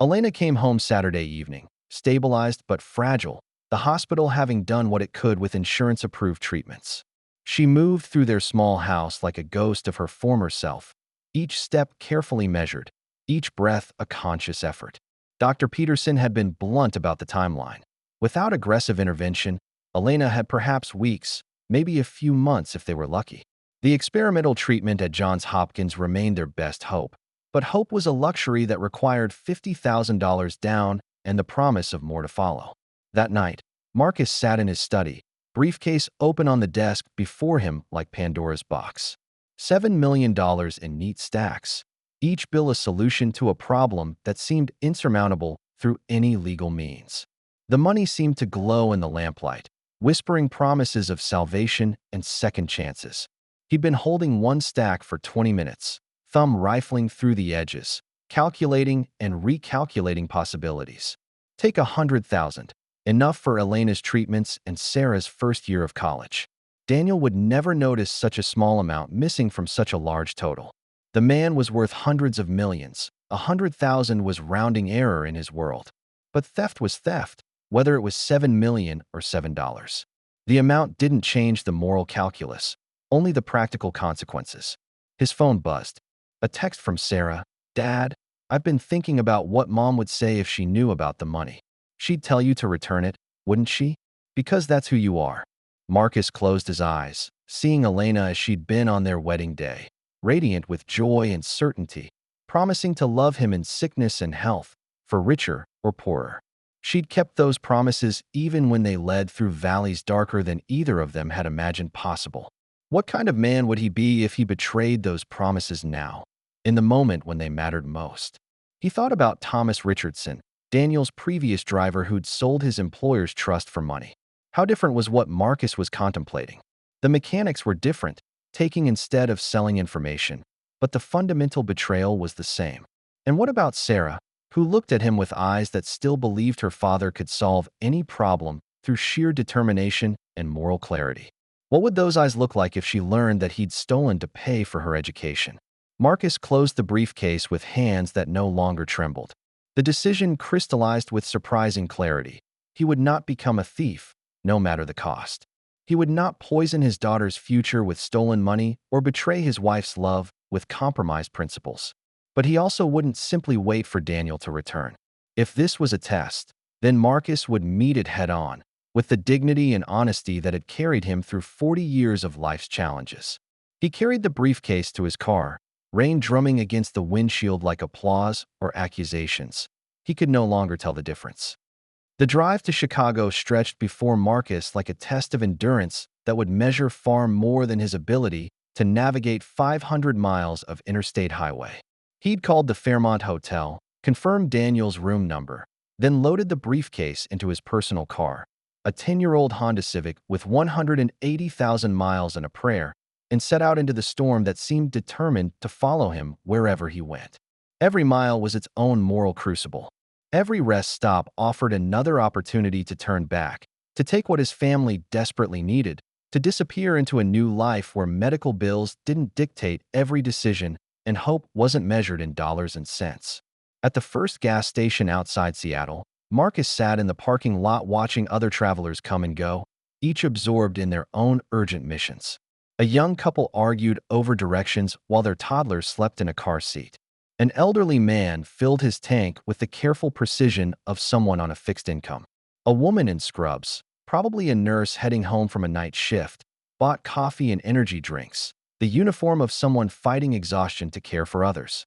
Elena came home Saturday evening, stabilized but fragile, the hospital having done what it could with insurance-approved treatments. She moved through their small house like a ghost of her former self, each step carefully measured, each breath a conscious effort. Dr. Peterson had been blunt about the timeline. Without aggressive intervention, Elena had perhaps weeks, maybe a few months if they were lucky. The experimental treatment at Johns Hopkins remained their best hope, but hope was a luxury that required $50,000 down and the promise of more to follow. That night, Marcus sat in his study, briefcase open on the desk before him like Pandora's box. $7 million in neat stacks, each bill a solution to a problem that seemed insurmountable through any legal means. The money seemed to glow in the lamplight, whispering promises of salvation and second chances. He'd been holding one stack for 20 minutes, thumb rifling through the edges, calculating and recalculating possibilities. Take 100,000, enough for Elena's treatments and Sarah's first year of college. Daniel would never notice such a small amount missing from such a large total. The man was worth hundreds of millions. 100,000 was rounding error in his world. But theft was theft, whether it was 7 million or $7. The amount didn't change the moral calculus, only the practical consequences. His phone buzzed. A text from Sarah. Dad, I've been thinking about what Mom would say if she knew about the money. She'd tell you to return it, wouldn't she? Because that's who you are. Marcus closed his eyes, seeing Elena as she'd been on their wedding day, radiant with joy and certainty, promising to love him in sickness and health, for richer or poorer. She'd kept those promises even when they led through valleys darker than either of them had imagined possible. What kind of man would he be if he betrayed those promises now, in the moment when they mattered most? He thought about Thomas Richardson, Daniel's previous driver who'd sold his employer's trust for money. How different was what Marcus was contemplating? The mechanics were different, taking instead of selling information, but the fundamental betrayal was the same. And what about Sarah, who looked at him with eyes that still believed her father could solve any problem through sheer determination and moral clarity? What would those eyes look like if she learned that he'd stolen to pay for her education? Marcus closed the briefcase with hands that no longer trembled. The decision crystallized with surprising clarity. He would not become a thief, no matter the cost. He would not poison his daughter's future with stolen money or betray his wife's love with compromised principles. But he also wouldn't simply wait for Daniel to return. If this was a test, then Marcus would meet it head-on, with the dignity and honesty that had carried him through 40 years of life's challenges. He carried the briefcase to his car, rain drumming against the windshield like applause or accusations. He could no longer tell the difference. The drive to Chicago stretched before Marcus like a test of endurance that would measure far more than his ability to navigate 500 miles of interstate highway. He'd called the Fairmont Hotel, confirmed Daniel's room number, then loaded the briefcase into his personal car, a 10-year-old Honda Civic with 180,000 miles and a prayer, and set out into the storm that seemed determined to follow him wherever he went. Every mile was its own moral crucible. Every rest stop offered another opportunity to turn back, to take what his family desperately needed, to disappear into a new life where medical bills didn't dictate every decision and hope wasn't measured in dollars and cents. At the first gas station outside Seattle, Marcus sat in the parking lot watching other travelers come and go, each absorbed in their own urgent missions. A young couple argued over directions while their toddler slept in a car seat. An elderly man filled his tank with the careful precision of someone on a fixed income. A woman in scrubs, probably a nurse heading home from a night shift, bought coffee and energy drinks, the uniform of someone fighting exhaustion to care for others.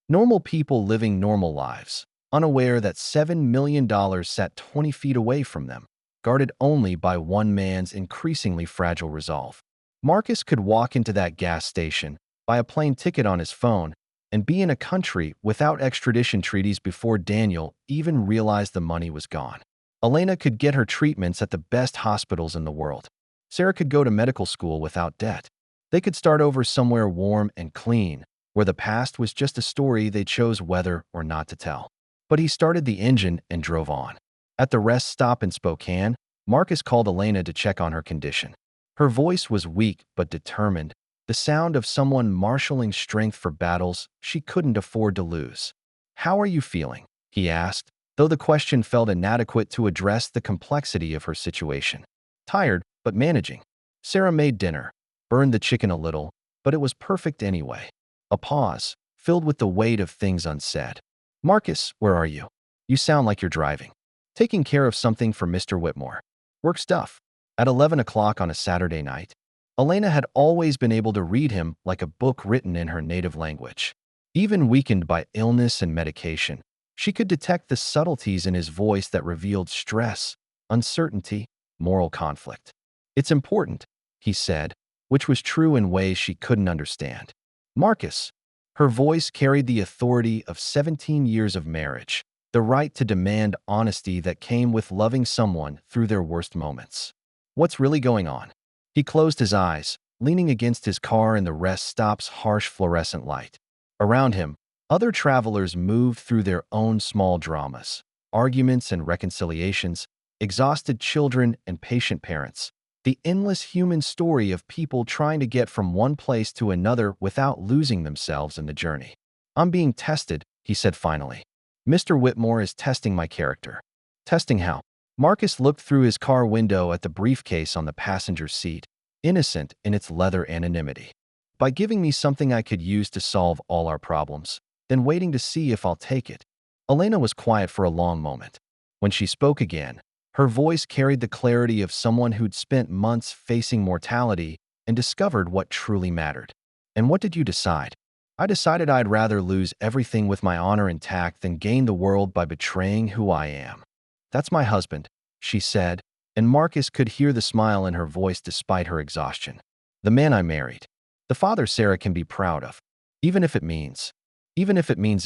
Normal people living normal lives, unaware that $7 million sat 20 feet away from them, guarded only by one man's increasingly fragile resolve. Marcus could walk into that gas station, buy a plane ticket on his phone, and be in a country without extradition treaties before Daniel even realized the money was gone. Elena could get her treatments at the best hospitals in the world. Sarah could go to medical school without debt. They could start over somewhere warm and clean, where the past was just a story they chose whether or not to tell. But he started the engine and drove on. At the rest stop in Spokane, Marcus called Elena to check on her condition. Her voice was weak but determined, the sound of someone marshaling strength for battles she couldn't afford to lose. "How are you feeling?" he asked, though the question felt inadequate to address the complexity of her situation. "Tired, but managing." Sarah made dinner, burned the chicken a little, but it was perfect anyway. A pause, filled with the weight of things unsaid. "Marcus, where are you? You sound like you're driving." "Taking care of something for Mr. Whitmore. Work stuff." At 11 o'clock on a Saturday night, Elena had always been able to read him like a book written in her native language. Even weakened by illness and medication, she could detect the subtleties in his voice that revealed stress, uncertainty, moral conflict. "It's important," he said, which was true in ways she couldn't understand. "Marcus." Her voice carried the authority of 17 years of marriage, the right to demand honesty that came with loving someone through their worst moments. "What's really going on?" He closed his eyes, leaning against his car in the rest stop's harsh fluorescent light. Around him, other travelers moved through their own small dramas, arguments and reconciliations, exhausted children and patient parents, the endless human story of people trying to get from one place to another without losing themselves in the journey. "I'm being tested," he said finally. "Mr. Whitmore is testing my character." "Testing how?" Marcus looked through his car window at the briefcase on the passenger seat, innocent in its leather anonymity. "By giving me something I could use to solve all our problems, then waiting to see if I'll take it." Elena was quiet for a long moment. When she spoke again, her voice carried the clarity of someone who'd spent months facing mortality and discovered what truly mattered. "And what did you decide?" "I decided I'd rather lose everything with my honor intact than gain the world by betraying who I am." "That's my husband," she said, and Marcus could hear the smile in her voice despite her exhaustion. "The man I married. The father Sarah can be proud of, even if it means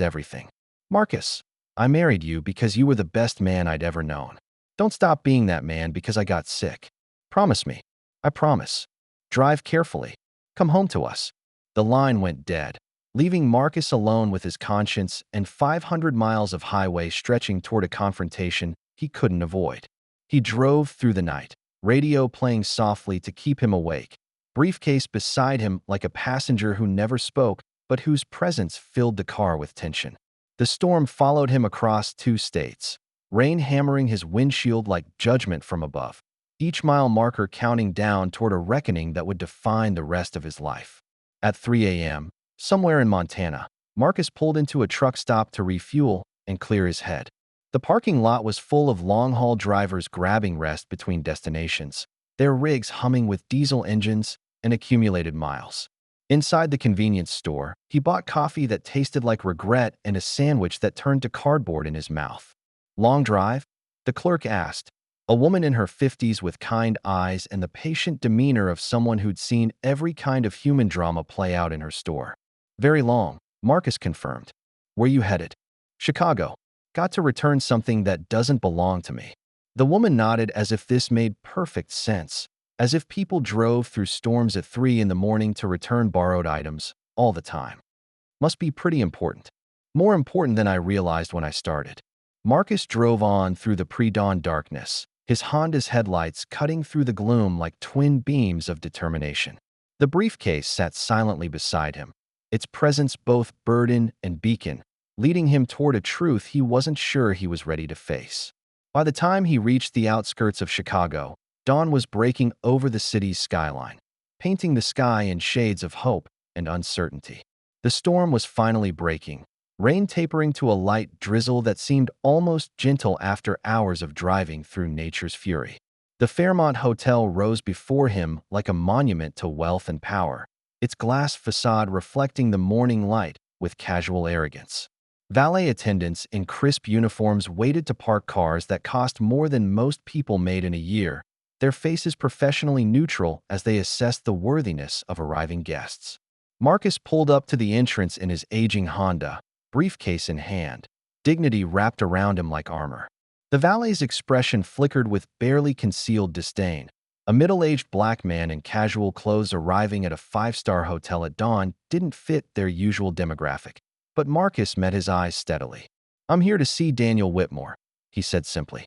everything." "Marcus, I married you because you were the best man I'd ever known. Don't stop being that man because I got sick. Promise me." "I promise." "Drive carefully. Come home to us." The line went dead, leaving Marcus alone with his conscience and 500 miles of highway stretching toward a confrontation he couldn't avoid. He drove through the night, radio playing softly to keep him awake, briefcase beside him like a passenger who never spoke but whose presence filled the car with tension. The storm followed him across 2 states, rain hammering his windshield like judgment from above, each mile marker counting down toward a reckoning that would define the rest of his life. At 3 a.m., somewhere in Montana, Marcus pulled into a truck stop to refuel and clear his head. The parking lot was full of long-haul drivers grabbing rest between destinations, their rigs humming with diesel engines and accumulated miles. Inside the convenience store, he bought coffee that tasted like regret and a sandwich that turned to cardboard in his mouth. "Long drive?" the clerk asked, a woman in her 50s with kind eyes and the patient demeanor of someone who'd seen every kind of human drama play out in her store. "Very long," Marcus confirmed. "Where you headed?" "Chicago. Got to return something that doesn't belong to me." The woman nodded as if this made perfect sense, as if people drove through storms at 3 in the morning to return borrowed items all the time. "Must be pretty important." "More important than I realized when I started." Marcus drove on through the pre-dawn darkness, his Honda's headlights cutting through the gloom like twin beams of determination. The briefcase sat silently beside him, its presence both burden and beacon, leading him toward a truth he wasn't sure he was ready to face. By the time he reached the outskirts of Chicago, dawn was breaking over the city's skyline, painting the sky in shades of hope and uncertainty. The storm was finally breaking, rain tapering to a light drizzle that seemed almost gentle after hours of driving through nature's fury. The Fairmont Hotel rose before him like a monument to wealth and power, its glass facade reflecting the morning light with casual arrogance. Valet attendants in crisp uniforms waited to park cars that cost more than most people made in a year, their faces professionally neutral as they assessed the worthiness of arriving guests. Marcus pulled up to the entrance in his aging Honda, briefcase in hand, dignity wrapped around him like armor. The valet's expression flickered with barely concealed disdain. A middle-aged black man in casual clothes arriving at a 5-star hotel at dawn didn't fit their usual demographic. But Marcus met his eyes steadily. "I'm here to see Daniel Whitmore," he said simply.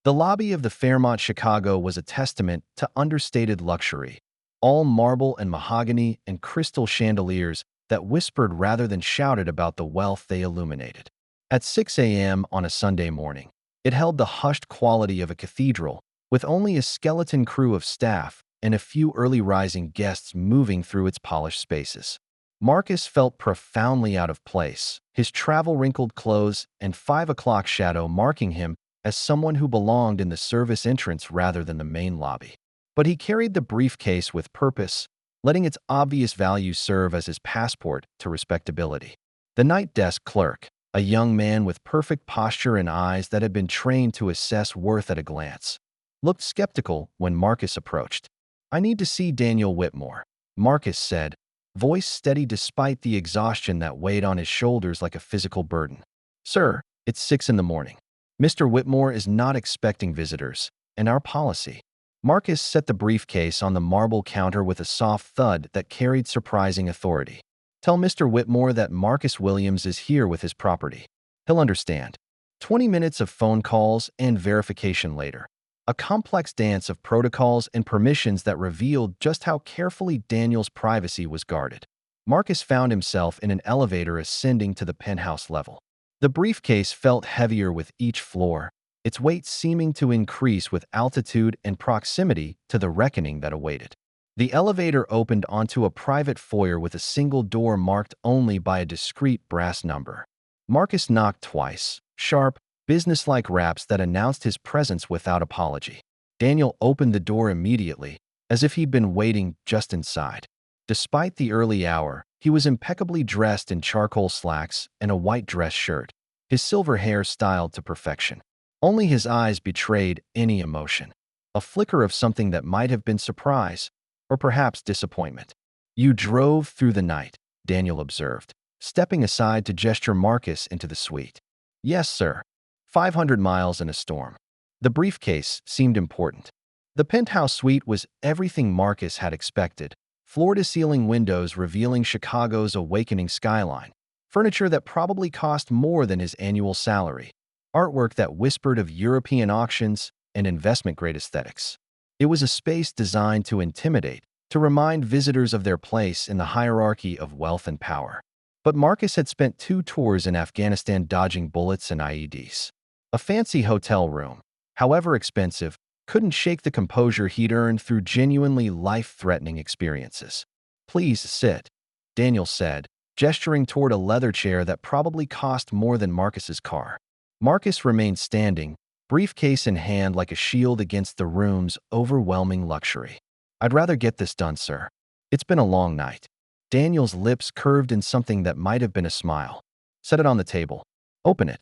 The lobby of the Fairmont Chicago was a testament to understated luxury, all marble and mahogany and crystal chandeliers that whispered rather than shouted about the wealth they illuminated. At 6 a.m. on a Sunday morning, it held the hushed quality of a cathedral, with only a skeleton crew of staff and a few early rising guests moving through its polished spaces. Marcus felt profoundly out of place, his travel-wrinkled clothes and 5 o'clock shadow marking him as someone who belonged in the service entrance rather than the main lobby. But he carried the briefcase with purpose, letting its obvious value serve as his passport to respectability. The night desk clerk, a young man with perfect posture and eyes that had been trained to assess worth at a glance, looked skeptical when Marcus approached. "I need to see Daniel Whitmore," Marcus said, voice steady despite the exhaustion that weighed on his shoulders like a physical burden. "Sir, it's 6 in the morning. Mr. Whitmore is not expecting visitors, and our policy." Marcus set the briefcase on the marble counter with a soft thud that carried surprising authority. "Tell Mr. Whitmore that Marcus Williams is here with his property. He'll understand." 20 minutes of phone calls and verification later. A complex dance of protocols and permissions that revealed just how carefully Daniel's privacy was guarded. Marcus found himself in an elevator ascending to the penthouse level. The briefcase felt heavier with each floor, its weight seeming to increase with altitude and proximity to the reckoning that awaited. The elevator opened onto a private foyer with a single door marked only by a discreet brass number. Marcus knocked twice, sharp, businesslike raps that announced his presence without apology. Daniel opened the door immediately, as if he'd been waiting just inside. Despite the early hour, he was impeccably dressed in charcoal slacks and a white dress shirt, his silver hair styled to perfection. Only his eyes betrayed any emotion, a flicker of something that might have been surprise, or perhaps disappointment. "You drove through the night," Daniel observed, stepping aside to gesture Marcus into the suite. "Yes, sir. 500 miles in a storm." The briefcase seemed important. The penthouse suite was everything Marcus had expected, floor-to-ceiling windows revealing Chicago's awakening skyline, furniture that probably cost more than his annual salary, artwork that whispered of European auctions and investment-grade aesthetics. It was a space designed to intimidate, to remind visitors of their place in the hierarchy of wealth and power. But Marcus had spent 2 tours in Afghanistan dodging bullets and IEDs. A fancy hotel room, however expensive, couldn't shake the composure he'd earned through genuinely life-threatening experiences. "Please sit," Daniel said, gesturing toward a leather chair that probably cost more than Marcus's car. Marcus remained standing, briefcase in hand like a shield against the room's overwhelming luxury. "I'd rather get this done, sir. It's been a long night." Daniel's lips curved in something that might have been a smile. "Set it on the table. Open it."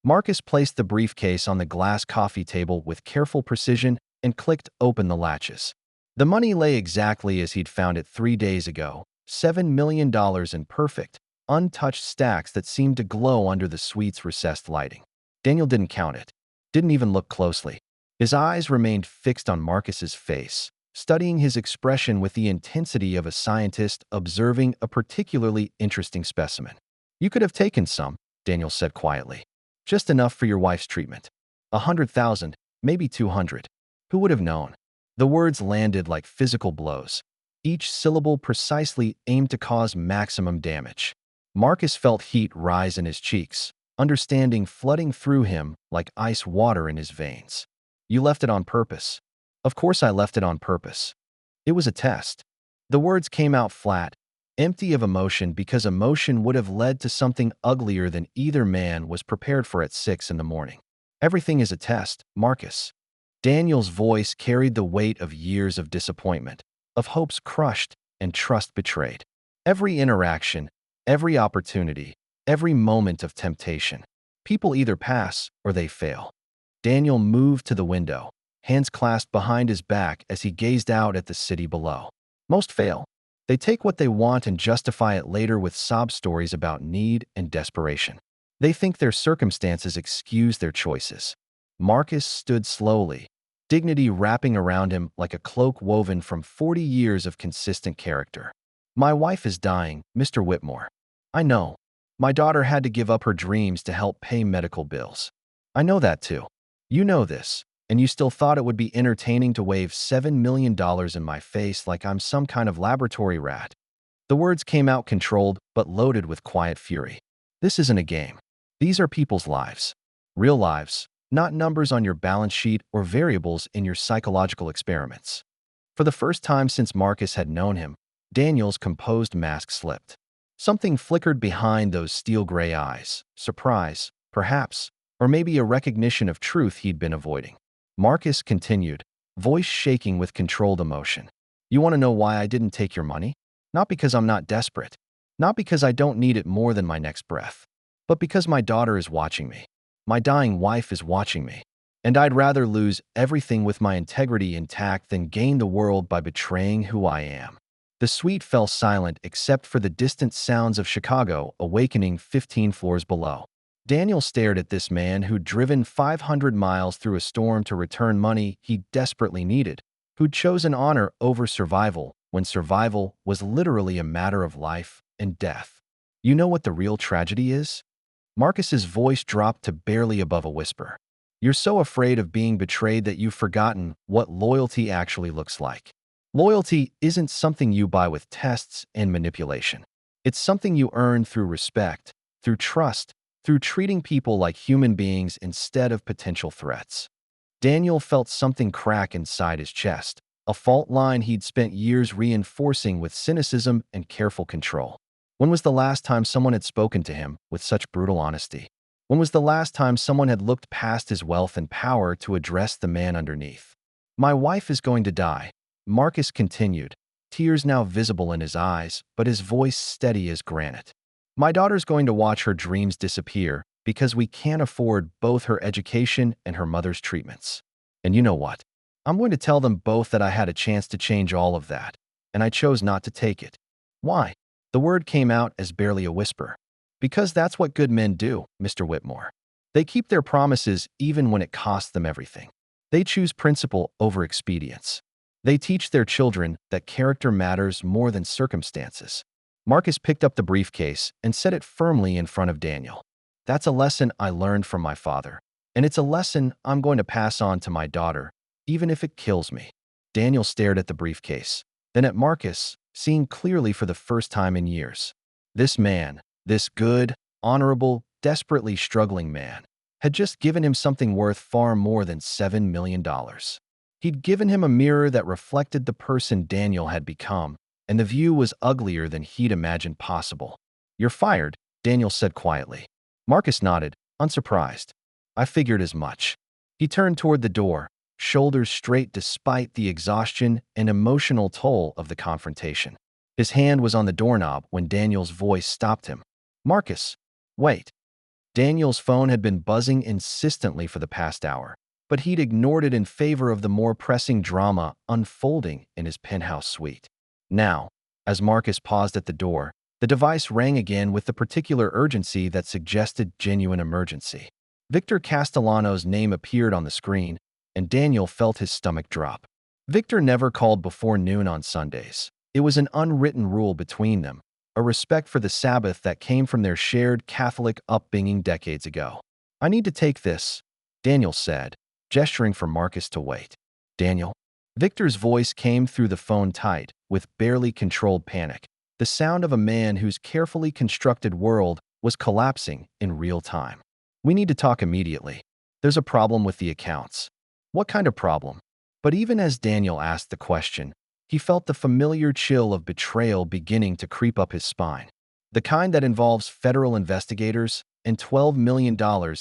Marcus placed the briefcase on the glass coffee table with careful precision and clicked open the latches. The money lay exactly as he'd found it 3 days ago, $7 million in perfect, untouched stacks that seemed to glow under the suite's recessed lighting. Daniel didn't count it, didn't even look closely. His eyes remained fixed on Marcus's face, studying his expression with the intensity of a scientist observing a particularly interesting specimen. "You could have taken some," Daniel said quietly. "Just enough for your wife's treatment. 100,000, maybe 200. Who would have known?" The words landed like physical blows, each syllable precisely aimed to cause maximum damage. Marcus felt heat rise in his cheeks, understanding flooding through him like ice water in his veins. "You left it on purpose." "Of course I left it on purpose. It was a test." The words came out flat, empty of emotion because emotion would have led to something uglier than either man was prepared for at 6 in the morning. "Everything is a test, Marcus." Daniel's voice carried the weight of years of disappointment, of hopes crushed and trust betrayed. Every interaction, every opportunity, every moment of temptation. People either pass or they fail. Daniel moved to the window, hands clasped behind his back as he gazed out at the city below. Most fail. They take what they want and justify it later with sob stories about need and desperation. They think their circumstances excuse their choices. Marcus stood slowly, dignity wrapping around him like a cloak woven from 40 years of consistent character. "My wife is dying, Mr. Whitmore. I know. My daughter had to give up her dreams to help pay medical bills. I know that too. You know this, and you still thought it would be entertaining to wave $7 million in my face like I'm some kind of laboratory rat." The words came out controlled but loaded with quiet fury. "This isn't a game. These are people's lives. Real lives, not numbers on your balance sheet or variables in your psychological experiments." For the first time since Marcus had known him, Daniel's composed mask slipped. Something flickered behind those steel-gray eyes. Surprise, perhaps, or maybe a recognition of truth he'd been avoiding. Marcus continued, voice shaking with controlled emotion. "You want to know why I didn't take your money? Not because I'm not desperate. Not because I don't need it more than my next breath. But because my daughter is watching me. My dying wife is watching me. And I'd rather lose everything with my integrity intact than gain the world by betraying who I am. The suite fell silent except for the distant sounds of Chicago awakening 15 floors below. Daniel stared at this man who'd driven 500 miles through a storm to return money he desperately needed, who'd chosen honor over survival when survival was literally a matter of life and death. You know what the real tragedy is? Marcus's voice dropped to barely above a whisper. You're so afraid of being betrayed that you've forgotten what loyalty actually looks like. Loyalty isn't something you buy with tests and manipulation. It's something you earn through respect, through trust, through treating people like human beings instead of potential threats. Daniel felt something crack inside his chest, a fault line he'd spent years reinforcing with cynicism and careful control. When was the last time someone had spoken to him with such brutal honesty? When was the last time someone had looked past his wealth and power to address the man underneath? My wife is going to die, Marcus continued, tears now visible in his eyes, but his voice steady as granite. My daughter's going to watch her dreams disappear because we can't afford both her education and her mother's treatments. And you know what? I'm going to tell them both that I had a chance to change all of that, and I chose not to take it. Why? The word came out as barely a whisper. Because that's what good men do, Mr. Whitmore. They keep their promises even when it costs them everything. They choose principle over expedience. They teach their children that character matters more than circumstances. Marcus picked up the briefcase and set it firmly in front of Daniel. That's a lesson I learned from my father, and it's a lesson I'm going to pass on to my daughter, even if it kills me. Daniel stared at the briefcase, then at Marcus, seeing clearly for the first time in years. This man, this good, honorable, desperately struggling man, had just given him something worth far more than $7 million. He'd given him a mirror that reflected the person Daniel had become, and the view was uglier than he'd imagined possible. You're fired, Daniel said quietly. Marcus nodded, unsurprised. I figured as much. He turned toward the door, shoulders straight despite the exhaustion and emotional toll of the confrontation. His hand was on the doorknob when Daniel's voice stopped him. Marcus, wait. Daniel's phone had been buzzing insistently for the past hour, but he'd ignored it in favor of the more pressing drama unfolding in his penthouse suite. Now, as Marcus paused at the door, the device rang again with the particular urgency that suggested genuine emergency. Victor Castellano's name appeared on the screen, and Daniel felt his stomach drop. Victor never called before noon on Sundays. It was an unwritten rule between them, a respect for the Sabbath that came from their shared Catholic upbringing decades ago. I need to take this, Daniel said, gesturing for Marcus to wait. Daniel? Victor's voice came through the phone tight, with barely controlled panic, the sound of a man whose carefully constructed world was collapsing in real time. We need to talk immediately. There's a problem with the accounts. What kind of problem? But even as Daniel asked the question, he felt the familiar chill of betrayal beginning to creep up his spine. The kind that involves federal investigators and $12 million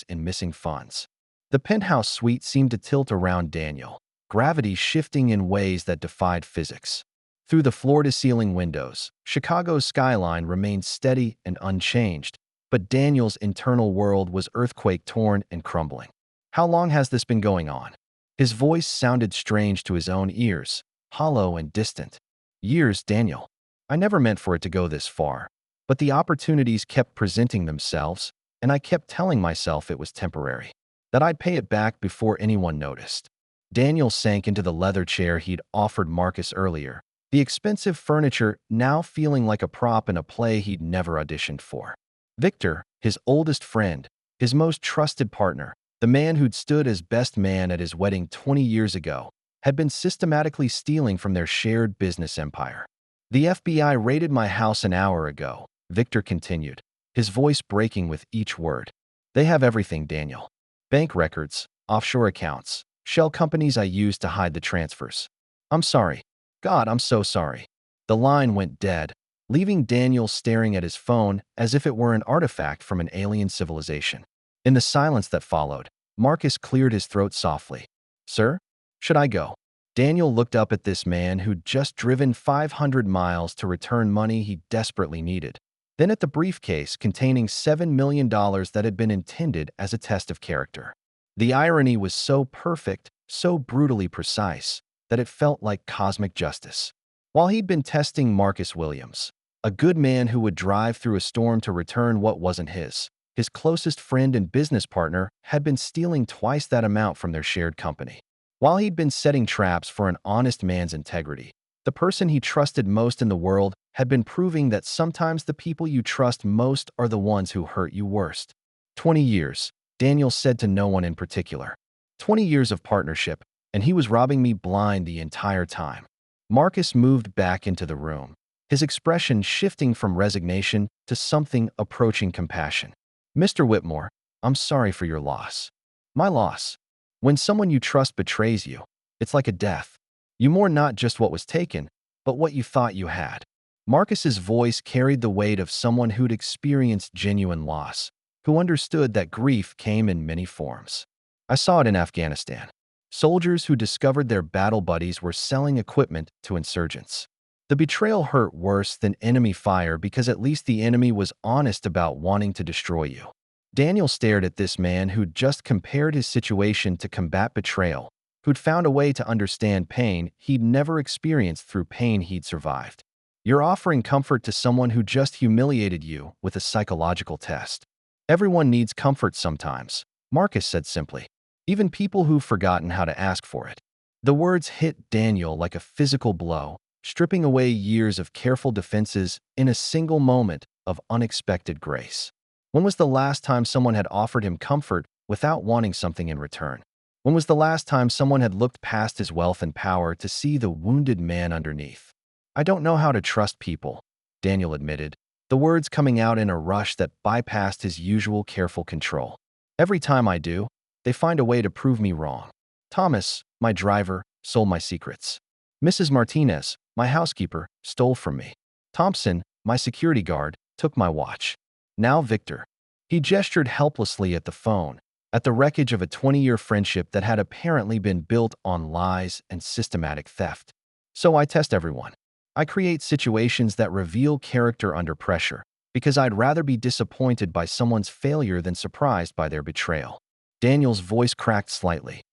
in missing funds. The penthouse suite seemed to tilt around Daniel, gravity shifting in ways that defied physics. Through the floor-to-ceiling windows, Chicago's skyline remained steady and unchanged, but Daniel's internal world was earthquake-torn and crumbling. How long has this been going on? His voice sounded strange to his own ears, hollow and distant. Years, Daniel. I never meant for it to go this far, but the opportunities kept presenting themselves, and I kept telling myself it was temporary, that I'd pay it back before anyone noticed. Daniel sank into the leather chair he'd offered Marcus earlier, the expensive furniture now feeling like a prop in a play he'd never auditioned for. Victor, his oldest friend, his most trusted partner, the man who'd stood as best man at his wedding 20 years ago, had been systematically stealing from their shared business empire. The FBI raided my house an hour ago, Victor continued, his voice breaking with each word. They have everything, Daniel. Bank records, offshore accounts, shell companies I used to hide the transfers. I'm sorry. God, I'm so sorry. The line went dead, leaving Daniel staring at his phone as if it were an artifact from an alien civilization. In the silence that followed, Marcus cleared his throat softly. Sir? Should I go? Daniel looked up at this man who'd just driven 500 miles to return money he desperately needed, then at the briefcase containing $7 million that had been intended as a test of character. The irony was so perfect, so brutally precise, that it felt like cosmic justice. While he'd been testing Marcus Williams, a good man who would drive through a storm to return what wasn't his closest friend and business partner had been stealing twice that amount from their shared company. While he'd been setting traps for an honest man's integrity, the person he trusted most in the world had been proving that sometimes the people you trust most are the ones who hurt you worst. 20 years, Daniel said to no one in particular. 20 years of partnership, and he was robbing me blind the entire time. Marcus moved back into the room, his expression shifting from resignation to something approaching compassion. Mr. Whitmore, I'm sorry for your loss. My loss. When someone you trust betrays you, it's like a death. You mourn not just what was taken, but what you thought you had. Marcus's voice carried the weight of someone who'd experienced genuine loss, who understood that grief came in many forms. I saw it in Afghanistan. Soldiers who discovered their battle buddies were selling equipment to insurgents. The betrayal hurt worse than enemy fire because at least the enemy was honest about wanting to destroy you. Daniel stared at this man who'd just compared his situation to combat betrayal, who'd found a way to understand pain he'd never experienced through pain he'd survived. You're offering comfort to someone who just humiliated you with a psychological test. Everyone needs comfort sometimes, Marcus said simply. Even people who've forgotten how to ask for it. The words hit Daniel like a physical blow, stripping away years of careful defenses in a single moment of unexpected grace. When was the last time someone had offered him comfort without wanting something in return? When was the last time someone had looked past his wealth and power to see the wounded man underneath? I don't know how to trust people, Daniel admitted, the words coming out in a rush that bypassed his usual careful control. Every time I do, they find a way to prove me wrong. Thomas, my driver, sold my secrets. Mrs. Martinez, my housekeeper, stole from me. Thompson, my security guard, took my watch. Now Victor. He gestured helplessly at the phone, at the wreckage of a 20-year friendship that had apparently been built on lies and systematic theft. So I test everyone. I create situations that reveal character under pressure, because I'd rather be disappointed by someone's failure than surprised by their betrayal. Daniel's voice cracked slightly.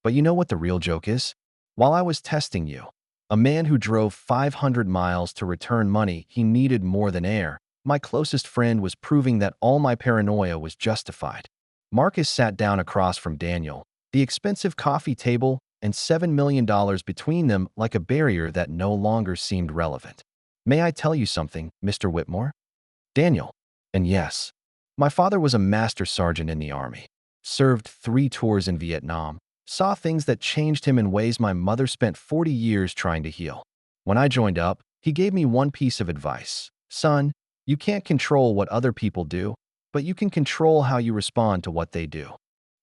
But you know what the real joke is? While I was testing you, a man who drove 500 miles to return money he needed more than air, my closest friend was proving that all my paranoia was justified. Marcus sat down across from Daniel, the expensive coffee table and $7 million between them like a barrier that no longer seemed relevant. May I tell you something, Mr. Whitmore? Daniel. And yes, my father was a master sergeant in the Army, served 3 tours in Vietnam, saw things that changed him in ways my mother spent 40 years trying to heal. When I joined up, he gave me one piece of advice. Son, you can't control what other people do, but you can control how you respond to what they do.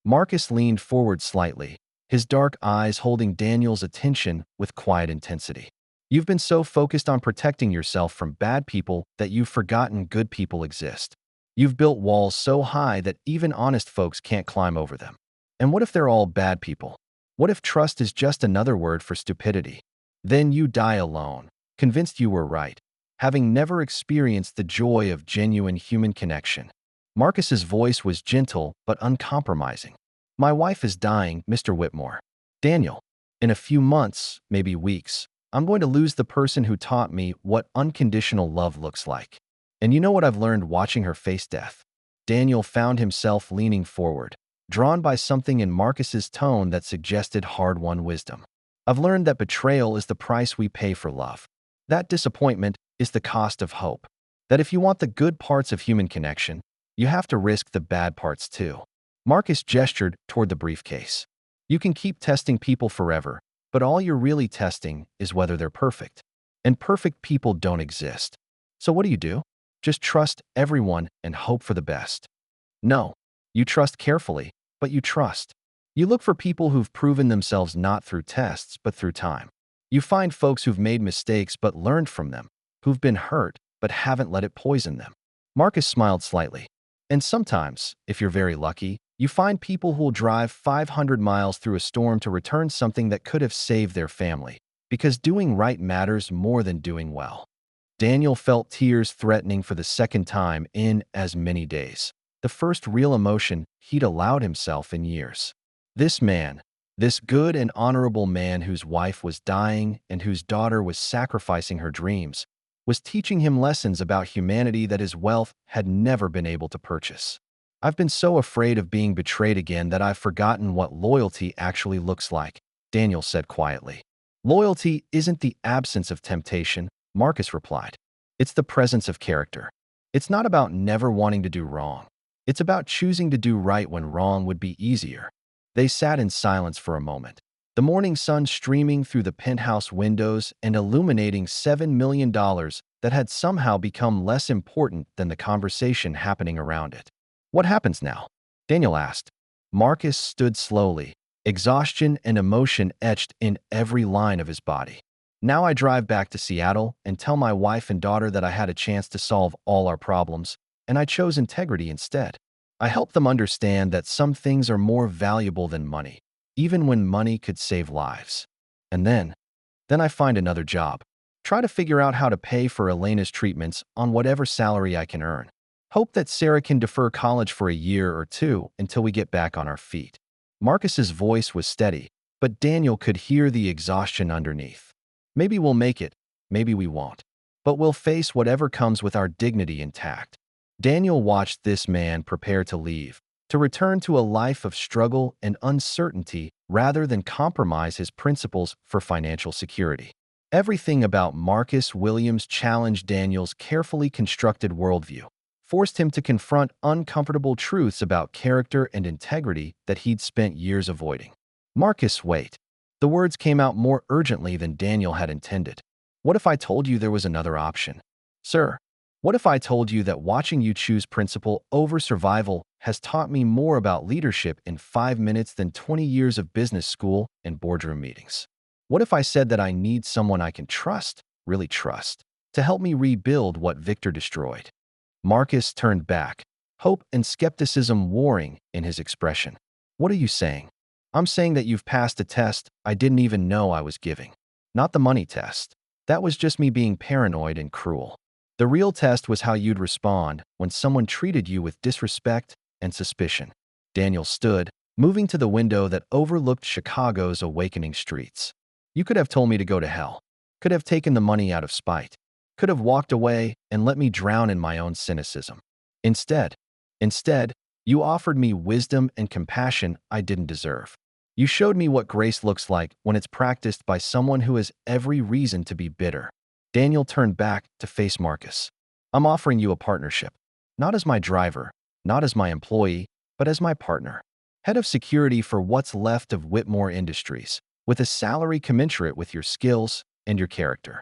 Marcus leaned forward slightly, his dark eyes holding Daniel's attention with quiet intensity. You've been so focused on protecting yourself from bad people that you've forgotten good people exist. You've built walls so high that even honest folks can't climb over them. And what if they're all bad people? What if trust is just another word for stupidity? Then you die alone, convinced you were right, having never experienced the joy of genuine human connection. Marcus's voice was gentle but uncompromising. My wife is dying, Mr. Whitmore. Daniel, in a few months, maybe weeks, I'm going to lose the person who taught me what unconditional love looks like. And you know what I've learned watching her face death? Daniel found himself leaning forward, drawn by something in Marcus's tone that suggested hard-won wisdom. I've learned that betrayal is the price we pay for love. That disappointment is the cost of hope. That if you want the good parts of human connection, you have to risk the bad parts too. Marcus gestured toward the briefcase. You can keep testing people forever, but all you're really testing is whether they're perfect. And perfect people don't exist. So what do? Just trust everyone and hope for the best. No, you trust carefully, but you trust. You look for people who've proven themselves not through tests, but through time. You find folks who've made mistakes but learned from them, who've been hurt but haven't let it poison them. Marcus smiled slightly. And sometimes, if you're very lucky, you find people who'll drive 500 miles through a storm to return something that could have saved their family, because doing right matters more than doing well. Daniel felt tears threatening for the second time in as many days, the first real emotion he'd allowed himself in years. This man, this good and honorable man whose wife was dying and whose daughter was sacrificing her dreams, was teaching him lessons about humanity that his wealth had never been able to purchase. I've been so afraid of being betrayed again that I've forgotten what loyalty actually looks like, Daniel said quietly. Loyalty isn't the absence of temptation, Marcus replied. It's the presence of character. It's not about never wanting to do wrong. It's about choosing to do right when wrong would be easier. They sat in silence for a moment, the morning sun streaming through the penthouse windows and illuminating $7 million that had somehow become less important than the conversation happening around it. What happens now? Daniel asked. Marcus stood slowly, exhaustion and emotion etched in every line of his body. Now I drive back to Seattle and tell my wife and daughter that I had a chance to solve all our problems, and I chose integrity instead. I help them understand that some things are more valuable than money, even when money could save lives. And then I find another job. Try to figure out how to pay for Elena's treatments on whatever salary I can earn. Hope that Sarah can defer college for a year or two until we get back on our feet. Marcus's voice was steady, but Daniel could hear the exhaustion underneath. Maybe we'll make it, maybe we won't. But we'll face whatever comes with our dignity intact. Daniel watched this man prepare to leave, to return to a life of struggle and uncertainty rather than compromise his principles for financial security. Everything about Marcus Williams challenged Daniel's carefully constructed worldview, forced him to confront uncomfortable truths about character and integrity that he'd spent years avoiding. Marcus, wait. The words came out more urgently than Daniel had intended. What if I told you there was another option? Sir, what if I told you that watching you choose principle over survival has taught me more about leadership in 5 minutes than 20 years of business school and boardroom meetings? What if I said that I need someone I can trust, really trust, to help me rebuild what Victor destroyed? Marcus turned back, hope and skepticism warring in his expression. What are you saying? I'm saying that you've passed a test I didn't even know I was giving. Not the money test. That was just me being paranoid and cruel. The real test was how you'd respond when someone treated you with disrespect and suspicion. Daniel stood, moving to the window that overlooked Chicago's awakening streets. You could have told me to go to hell, could have taken the money out of spite, could have walked away and let me drown in my own cynicism. Instead, you offered me wisdom and compassion I didn't deserve. You showed me what grace looks like when it's practiced by someone who has every reason to be bitter. Daniel turned back to face Marcus. I'm offering you a partnership, not as my driver, not as my employee, but as my partner. Head of security for what's left of Whitmore Industries, with a salary commensurate with your skills and your character.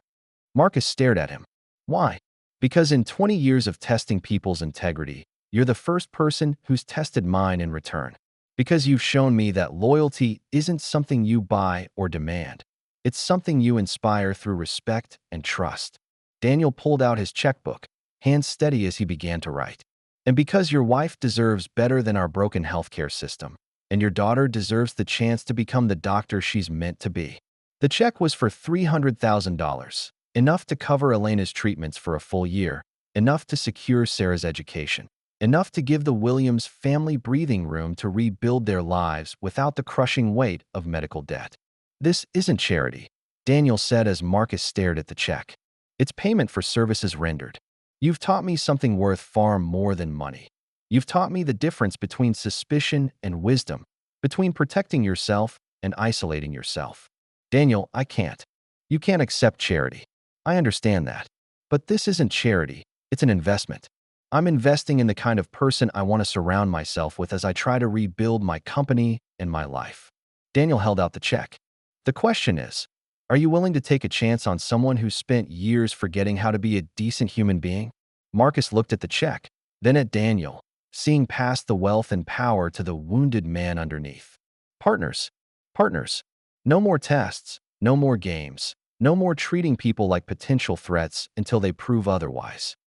Marcus stared at him. Why? Because in 20 years of testing people's integrity, you're the first person who's tested mine in return. Because you've shown me that loyalty isn't something you buy or demand. It's something you inspire through respect and trust. Daniel pulled out his checkbook, hands steady as he began to write. And because your wife deserves better than our broken healthcare system, and your daughter deserves the chance to become the doctor she's meant to be. The check was for $300,000, enough to cover Elena's treatments for a full year, enough to secure Sarah's education, enough to give the Williams family breathing room to rebuild their lives without the crushing weight of medical debt. This isn't charity, Daniel said as Marcus stared at the check. It's payment for services rendered. You've taught me something worth far more than money. You've taught me the difference between suspicion and wisdom, between protecting yourself and isolating yourself. Daniel, I can't. You can't accept charity. I understand that. But this isn't charity, it's an investment. I'm investing in the kind of person I want to surround myself with as I try to rebuild my company and my life. Daniel held out the check. The question is, are you willing to take a chance on someone who spent years forgetting how to be a decent human being? Marcus looked at the check, then at Daniel, seeing past the wealth and power to the wounded man underneath. Partners. No more tests, no more games, no more treating people like potential threats until they prove otherwise.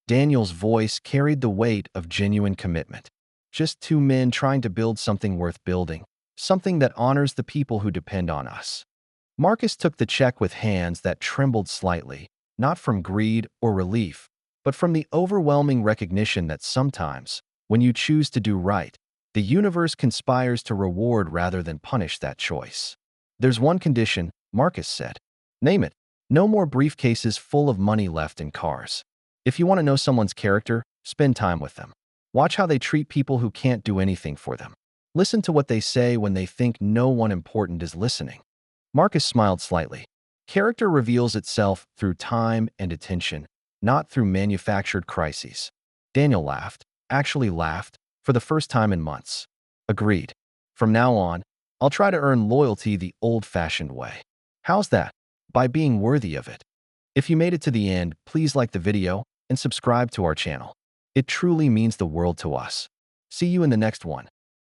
Daniel's voice carried the weight of genuine commitment. Just two men trying to build something worth building, something that honors the people who depend on us. Marcus took the check with hands that trembled slightly, not from greed or relief, but from the overwhelming recognition that sometimes, when you choose to do right, The universe conspires to reward rather than punish that choice. There's one condition, Marcus said. Name it. No more briefcases full of money left in cars. If you want to know someone's character, spend time with them. Watch how they treat people who can't do anything for them. Listen to what they say when they think no one important is listening. Marcus smiled slightly. Character reveals itself through time and attention, not through manufactured crises. Daniel laughed, actually laughed, for the first time in months. Agreed. From now on, I'll try to earn loyalty the old-fashioned way. How's that? By being worthy of it. If you made it to the end, please like the video and subscribe to our channel. It truly means the world to us. See you in the next one.